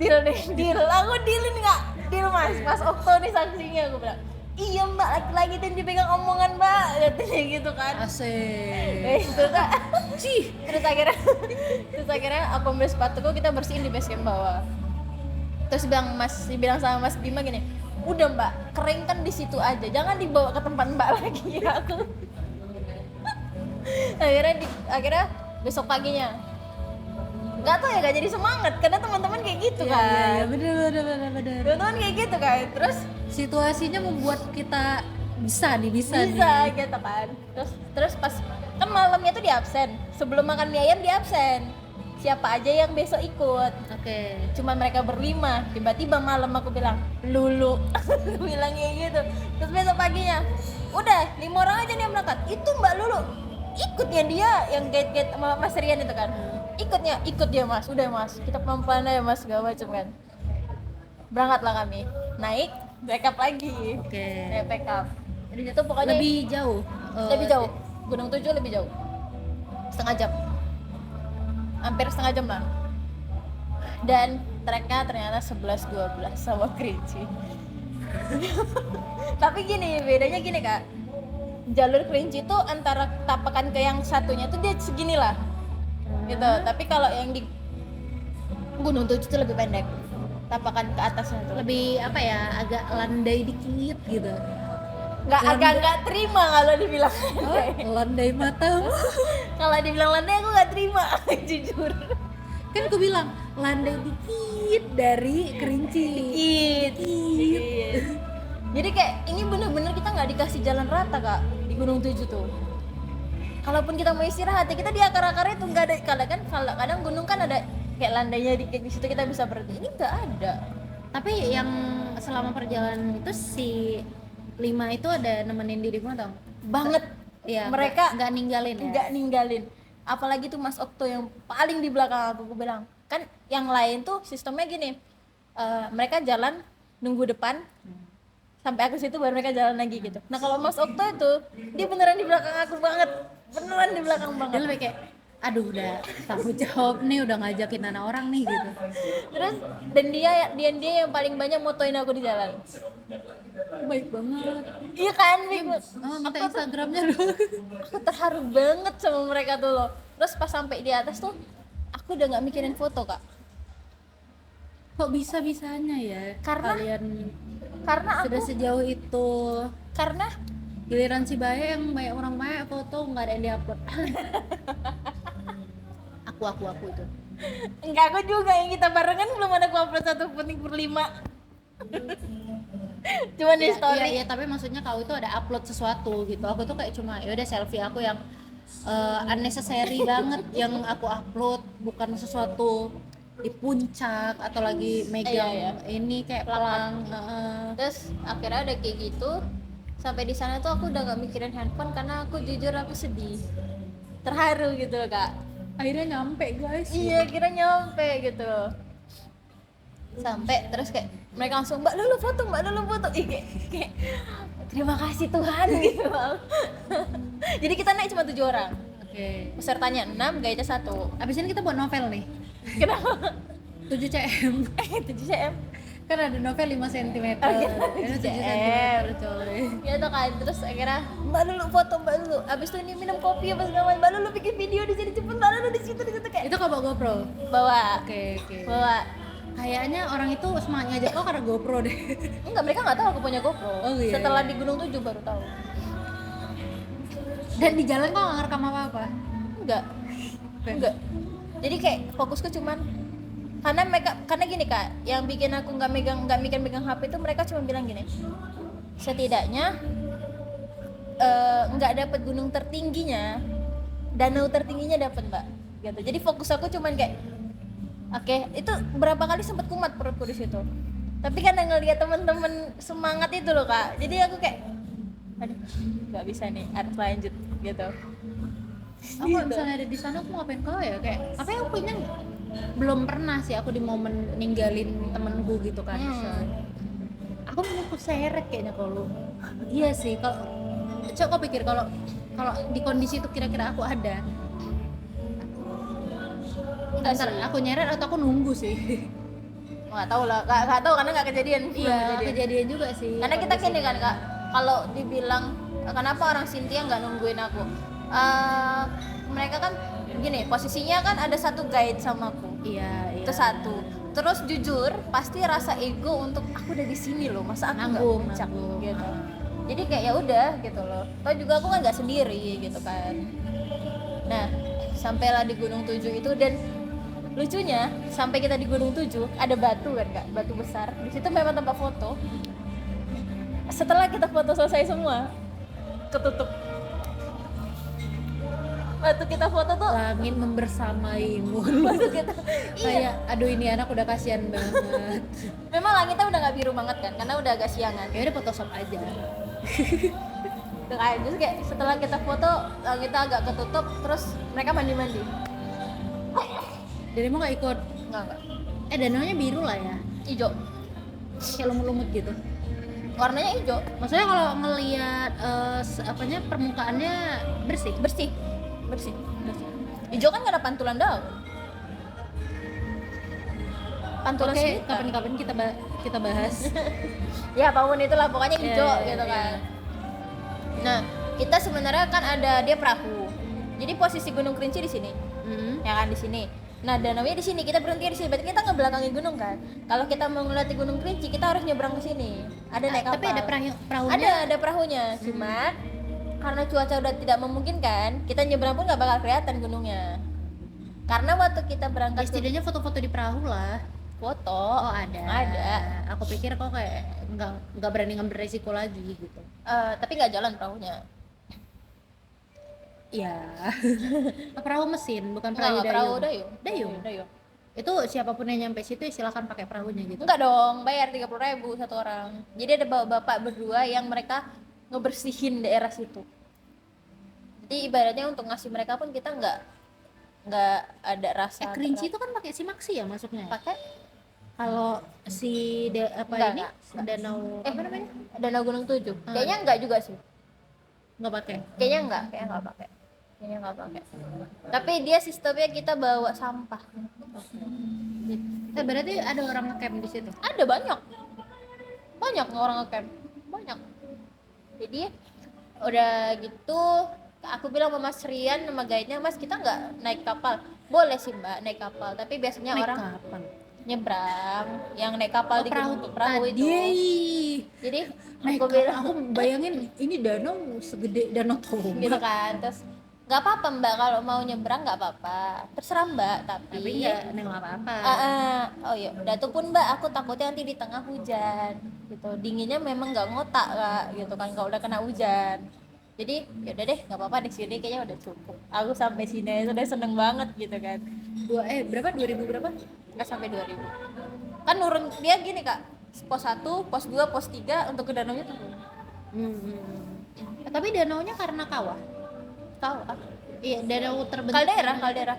Deal deh, deal, aku dealin nggak? Deal mas, pas Okto nih sanksinya, aku bilang, iya mbak, laki-laki tuh dipegang omongan mbak, katanya gitu kan. Asik. Itu kan, terus akhirnya aku ambil sepatuku, kita bersihin di basecamp bawah. Terus dibilang sama Mas Bima gini, udah mbak, keringkan di situ aja, jangan dibawa ke tempat mbak lagi ya aku. akhirnya besok paginya nggak tahu ya, gak jadi semangat karena teman-teman kayak gitu kan. Iya, bener. Teman-teman kayak gitu kan, terus Situasinya membuat kita bisa nih. gitu kan. Terus pas kan malamnya tuh di absen, sebelum makan mie ayam di absen, siapa aja yang besok ikut. Oke. Cuma mereka berlima, tiba-tiba malam aku bilang Lulu. Aku bilang kayak gitu. Terus besok paginya udah 5 orang aja nih yang berangkat, itu Mbak Lulu ikutnya dia yang gate sama Mas Rian itu kan. Ikut dia mas, udah mas, kita pelan-pelan aja mas, segala macam kan. Berangkatlah kami, naik, backup lagi. Oke. Naik backup. Jadi itu pokoknya Lebih jauh. lebih jauh. Gunung 7 lebih jauh. Setengah jam. Hampir setengah jam lah. Dan treknya ternyata 11-12 sama Kerinci. Tapi gini, bedanya gini kak, jalur Kerinci itu antara tapakan ke yang satunya tuh dia segini lah gitu. Tapi kalau yang di Gunung 7 itu lebih pendek, tapakan ke atasnya tuh Lebih apa ya, agak landai dikit gitu. nggak terima kalau dibilang Landai matamu. kalau dibilang landai aku nggak terima. Jujur Kan aku bilang landai dikit dari Kerinci. dikit. Jadi kayak ini bener-bener kita nggak dikasih jalan rata kak di Gunung 7 tuh. Kalaupun kita mau istirahat ya kita di akar-akar itu nggak ada. Kadang gunung kan ada kayak landainya dikit, di situ kita bisa berhenti. Ini nggak ada. Tapi yang selama perjalanan itu si 5 itu ada nemenin dirimu atau? Banget. Iya. Mereka nggak ninggalin ya. nggak ninggalin. Apalagi tuh Mas Okto yang paling di belakang aku bilang. Kan yang lain tuh sistemnya gini. Mereka jalan nunggu depan. Sampai aku situ baru mereka jalan lagi gitu. Nah kalau Mas Okto itu dia beneran di belakang aku banget, beneran di belakang Dia banget. lebih kayak aduh udah tanggung jawab nih, udah ngajakin anak orang nih gitu. Terus dan dia yang paling banyak motoin aku di jalan. Baik banget. Iya kan, Minta Instagramnya dulu. aku terharu banget sama mereka tuh loh. Terus pas sampai di atas tuh aku udah nggak mikirin foto kak, Kok bisa-bisanya ya Karena- kalian karena aku sudah sejauh itu. karena Giliran si Baya yang banyak orang banyak foto nggak ada yang diupload. aku itu Enggak, aku juga yang kita barengan belum ada aku upload satu pun per 5. Cuman di story. Iya, tapi maksudnya kau itu ada upload sesuatu gitu. Aku tuh kayak cuma ya udah selfie aku yang unnecessary banget yang aku upload, bukan sesuatu di puncak atau lagi megang Iya. ini kayak pelang. Terus akhirnya ada kayak gitu. Sampai di sana tuh aku udah gak mikirin handphone karena aku jujur aku sedih, terharu gitu loh kak. Akhirnya nyampe guys. Iya, kira nyampe gitu. Sampai terus kayak mereka langsung mbak Lulu foto, Ih, kayak terima kasih Tuhan gitu. Jadi kita naik cuma 7 orang, Oke. pesertanya 6, guide-nya 1. Abis ini kita buat novel nih. Kenapa? 7 cm. 7 cm Kan ada novel 5 cm. Oh, iya, 7 Ini 7 cm coy. gitu kan. Terus akhirnya mbak Lulu foto, mbak Lulu abis itu ini minum kopi apa segala macam, mbak Lulu bikin video di sini, cepet mbak Lulu di situ kayak Itu kau bawa GoPro? bawa. Oke. Bawa. Kayaknya orang itu semangat ngajak kau karena GoPro deh. Enggak, mereka nggak tahu aku punya GoPro. Oh, iya, Setelah iya. di Gunung 7 baru tahu. Dan di jalan kau nggak ngerekam apa-apa? Enggak. Enggak. Jadi kayak fokusku cuman karena gini kak, yang bikin aku nggak megang HP itu mereka cuma bilang gini, setidaknya nggak dapet gunung tertingginya, danau tertingginya dapat mbak, gitu. Jadi fokus aku cuman kayak, oke, itu berapa kali sempat kumat perutku di situ. Tapi karena ngeliat temen-temen semangat itu loh kak, jadi aku kayak, aduh, nggak bisa nih, harus lanjut gitu. Aku misalnya ada di sana aku ngapain kau ya, kayak apa ya, aku punya belum pernah sih aku di momen ninggalin temenku gitu kan. Aku mau seret kayaknya kalau iya sih. Kalau coba kau pikir kalau di kondisi itu kira-kira aku ada, Enggak ntar sih. aku nyeret atau aku nunggu sih. Nggak tahu lah, nggak tahu karena nggak kejadian. Belum Iya, kejadian juga sih Karena kita gini kan kak, kalau dibilang kenapa orang Cynthia nggak nungguin aku, mereka kan gini, posisinya kan ada satu guide sama aku, iya itu satu. Terus jujur pasti rasa ego untuk aku udah di sini loh, masa aku nggak Nanggung, puncak nanggung. gitu. Jadi kayak ya udah gitu loh. Toh juga aku kan nggak sendiri gitu kan. Nah, sampailah di Gunung 7 itu, dan lucunya sampai kita di Gunung 7 ada batu kan kak, batu besar. Di situ memang tempat foto. Setelah kita foto selesai semua, ketutup. Waktu kita foto tuh, langit membersamaimu. waktu kita Kayak aduh ini anak udah kasihan banget. memang langitnya udah nggak biru banget kan, karena udah agak siangan. Ya udah Photoshop aja. Terus kayak setelah kita foto, langitnya agak ketutup, terus mereka mandi-mandi. Jadi mau nggak ikut? Enggak. Danaunya biru lah ya, Ijo. kayak lumut-lumut gitu. Warnanya hijau, Maksudnya kalau ngelihat apanya permukaannya bersih. bersih. Hijau kan karena pantulan daun. Pantulan Oke, sekitar. kapan-kapan kita bahas. Ya apapun itulah, pokoknya hijau Iya, gitu iya. kan. Nah, kita sebenarnya kan ada dia perahu. Jadi posisi Gunung Kerinci di sini, ya kan di sini. Nah, danaunya di sini, kita berhenti di sini. Berarti kita ngebelakangi gunung kan. Kalau kita mau ngeliat Gunung Kerinci, kita harus nyebrang ke sini. Ada naik kapal. Tapi ada perahunya. Ada perahunya. Cuman karena cuaca udah tidak memungkinkan, kita nyebrang pun nggak bakal kelihatan gunungnya. Karena waktu kita berangkat ke Setidaknya foto-foto di perahu lah. foto, Oh ada. Aku pikir kok kayak nggak berani ngambil resiko lagi gitu. tapi nggak jalan perahunya. Iya. Perahu mesin, bukan Enggak, perahu perahu dayung. dayung. Dayung. Itu siapapun yang nyampe situ ya silakan pakai perahunya gitu. Enggak dong, bayar 30.000 satu orang. Jadi ada bapak berdua yang mereka ngebersihin daerah situ. Jadi ibaratnya untuk ngasih mereka pun kita nggak ada rasa. Kerinci itu kan pakai simaksi ya masuknya. pakai Kalau si Enggak, ini enggak. danau apa namanya? Danau Gunung 7. Kayaknya enggak juga sih. Nggak pakai. Kayaknya enggak pakai. Tapi dia sistemnya kita bawa sampah. Berarti ada orang ngecamp di situ. Ada banyak orang ngecamp, banyak. Jadi udah gitu aku bilang sama Mas Rian sama guide-nya, Mas kita nggak naik kapal. Boleh sih Mbak naik kapal, tapi biasanya Naik orang kapan? nyebrang yang naik kapal di perahu itu. Tadi. Jadi Naik aku bilang aku bayangin ini danau segede danau Toba. gitu kan, terus nggak apa-apa mbak, kalau mau nyebrang nggak apa-apa, terserah mbak, Tapi nggak nengok apa-apa. oh iya, udah tuh pun mbak, aku takutnya nanti di tengah hujan gitu, dinginnya memang nggak ngotak kak gitu kan kalau udah kena hujan. Jadi ya udah deh, nggak apa-apa, di sini kayaknya udah cukup, aku sampai sini sudah seneng banget gitu kan. Berapa 2000 berapa? Nggak sampai 2000 kan, nurun dia gini kak, pos 1, pos 2, pos 3 untuk ke danaunya turun. Tapi danaunya karena kawah. Kawah, Iya, danau terbentuk. kaldera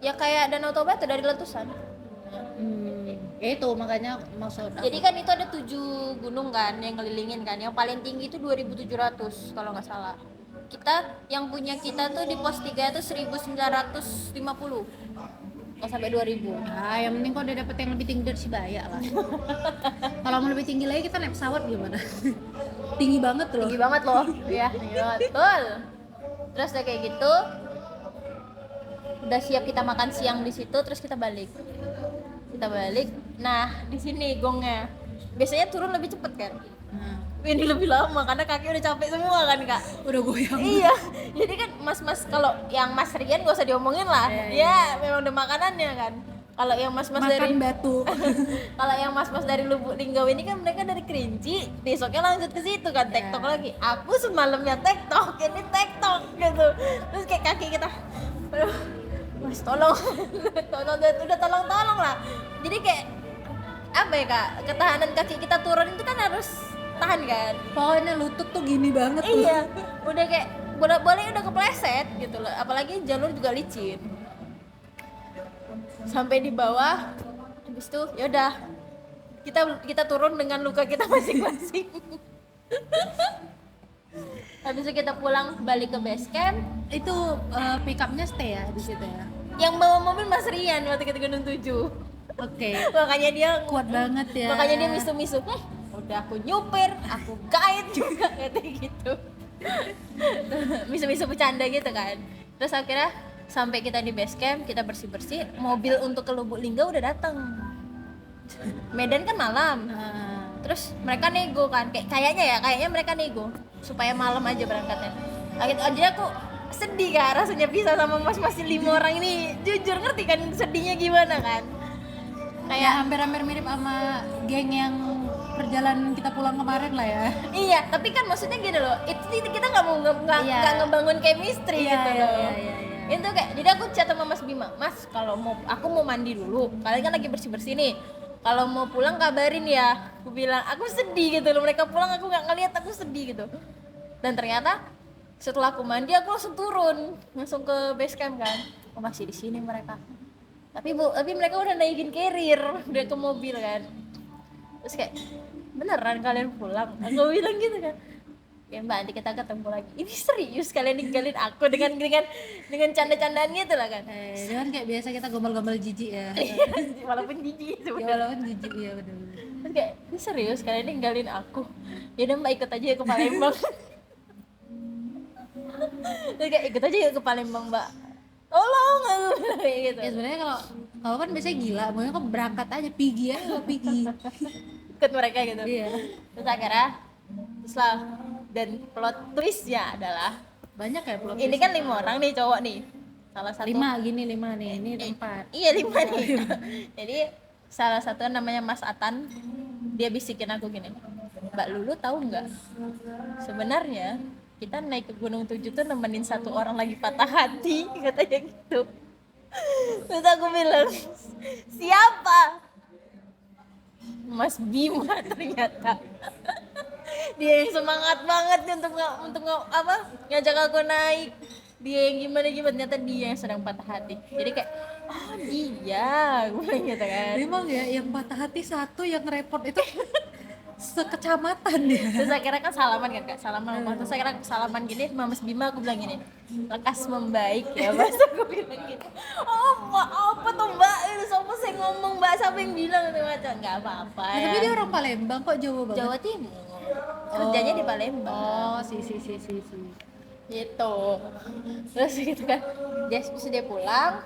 ya, kayak Danau Toba tuh dari letusan. Ya itu makanya maksud aku. Jadi kan itu ada 7 gunung kan yang ngelilingin kan. Yang paling tinggi itu 2700 kalau nggak salah. Kita yang punya kita tuh di pos 3 itu 1950. Nggak sampai 2000. Ah, yang penting kok udah dapet yang lebih tinggi dari Sibaya lah. Kalau mau lebih tinggi lagi kita naik pesawat gimana? Tinggi banget loh. Tinggi banget loh. Iya, tinggi banget. Betul. Terus udah kayak gitu, udah siap kita makan siang di situ, terus kita balik. Nah, di sini gongnya. Biasanya turun lebih cepet kan? Ini lebih lama karena kaki udah capek semua kan kak. Udah goyang. Iya, jadi kan mas-mas, kalau yang Mas Rian gak usah diomongin lah, ya memang udah makanannya kan. Kalau yang mas-mas Makan dari batu. kalau yang mas-mas dari Lubuk Linggau ini kan mereka dari Kerinci, besoknya lanjut ke situ kan, tektok lagi. Aku semalamnya tektok, ini tektok gitu. Terus kayak kaki kita, aduh, mas tolong, udah tolong lah. Jadi kayak apa ya kak, ketahanan kaki kita turun itu kan harus tahan kan. Pokoknya lutut tuh gini banget tuh. Iya, udah kayak boleh udah kepleset gitu loh, apalagi jalur juga licin. Sampai di bawah, habis itu yaudah kita turun dengan luka kita masing-masing. Habis itu kita pulang balik ke base camp. Itu pick up-nya stay ya di situ ya. Yang bawa mobil Mas Rian waktu kita Gunung 7. Oke. Makanya dia Kuat banget ya. Makanya dia misu-misu. Udah aku nyupir, aku guide juga kayak gitu. Misu-misu bercanda gitu kan. Terus akhirnya sampai kita di base camp, kita bersih-bersih, mobil untuk ke Lubuk Linggau udah datang. Medan kan malam. Terus mereka nego kan, kayaknya mereka nego supaya malam aja berangkatnya. Akhirnya aku sedih kan rasanya pisah sama masih 5 orang ini. Jujur ngerti kan sedihnya gimana kan? Kayak hampir-hampir mirip sama geng yang perjalanan kita pulang kemarin lah ya. Iya, tapi kan maksudnya gitu loh. Itu kita nggak ngebangun chemistry gitu loh. Itu kayak, jadi aku chat sama Mas Bima, Mas, kalau aku mau mandi dulu. Kalian kan lagi bersih-bersih nih. Kalau mau pulang kabarin ya. Aku bilang, aku sedih gitu loh. Mereka pulang aku nggak ngeliat, aku sedih gitu. Dan ternyata setelah aku mandi aku langsung turun, langsung ke base camp kan. Oh, masih di sini mereka. Tapi mereka udah naikin carrier, udah ke mobil kan. Terus kayak, beneran kalian pulang? Aku bilang gitu kan. Ya mbak, nanti kita ketemu lagi. Ini serius kalian ninggalin aku dengan canda-candaan gitu lah kan. Jangan kayak biasa kita gombal-gombal jijik ya. Walaupun jijik itu Ya walaupun jijik ya benar. Terus kayak, ini serius kalian ninggalin aku? Ya udah mbak, ikut aja ya ke Palembang. Terus kayak, ikut aja ya ke Palembang mbak. Tolong aku bilang kayak gitu. Ya sebenarnya kalau kan biasanya gila, maunya kok berangkat aja, pergi aja kok pergi. Ikut mereka gitu. Iya. Terus akhirnya dan plot twistnya adalah Banyak ya plot ini twist. kan 5 orang nih cowok nih, salah satu 5 nih, ini 4. iya 5 nih. Jadi salah satu namanya Mas Atan, dia bisikin aku gini, Mbak Lulu tahu nggak, sebenarnya kita naik ke Gunung 7 tuh nemenin satu orang lagi patah hati, katanya gitu. Terus aku bilang, siapa? Mas Bima ternyata. Dia yang semangat banget untuk ngajak aku naik. Dia yang gimana ternyata dia yang sedang patah hati. Jadi kayak, oh dia, gue bilang gitu kan. Memang ya, yang patah hati satu yang repot itu sekecamatan ya. Terus akhirnya kan salaman kan kak, terus akhirnya salaman gini sama Mas Bima, aku bilang gini, lekas membaik ya Mas, aku bilang gitu. Oh mbak, apa tuh mbak, itu siapa sih ngomong mbak, siapa yang bilang gitu macam, nggak apa-apa ya. Tapi dia orang Palembang kok, Jawa banget. Jawa Timur, kerjanya di Palembang. Oh, si. Gitu. Terus gitu kan, dia pulang.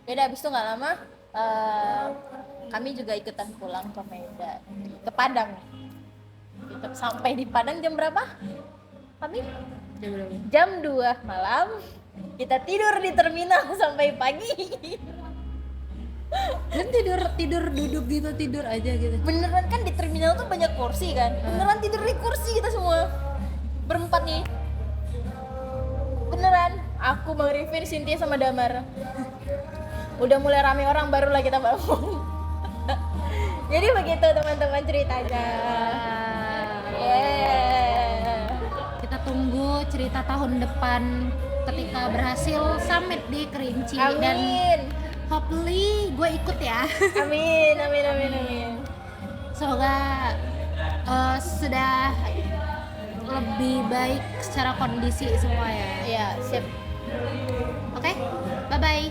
Beda abis itu nggak lama, kami juga ikutan pulang ke Medan, ke Padang. Gitu. Sampai di Padang jam berapa? Kami Jam berapa? jam 2 malam. Kita tidur di terminal sampai pagi. Dan tidur duduk gitu, tidur aja gitu. Beneran kan di terminal tuh banyak kursi kan, beneran tidur di kursi kita semua berempat nih. Beneran, aku, Bang Rifin, Cynthia sama Damar. Udah mulai rame orang barulah kita bangun. Jadi begitu teman-teman ceritanya. Yeah. Kita tunggu cerita tahun depan ketika berhasil summit di Kerinci. Amin. Dan hopefully gue ikut ya. Amin, amin, amin, amin. Semoga sudah lebih baik secara kondisi semua ya. Iya, sip. Oke, bye bye.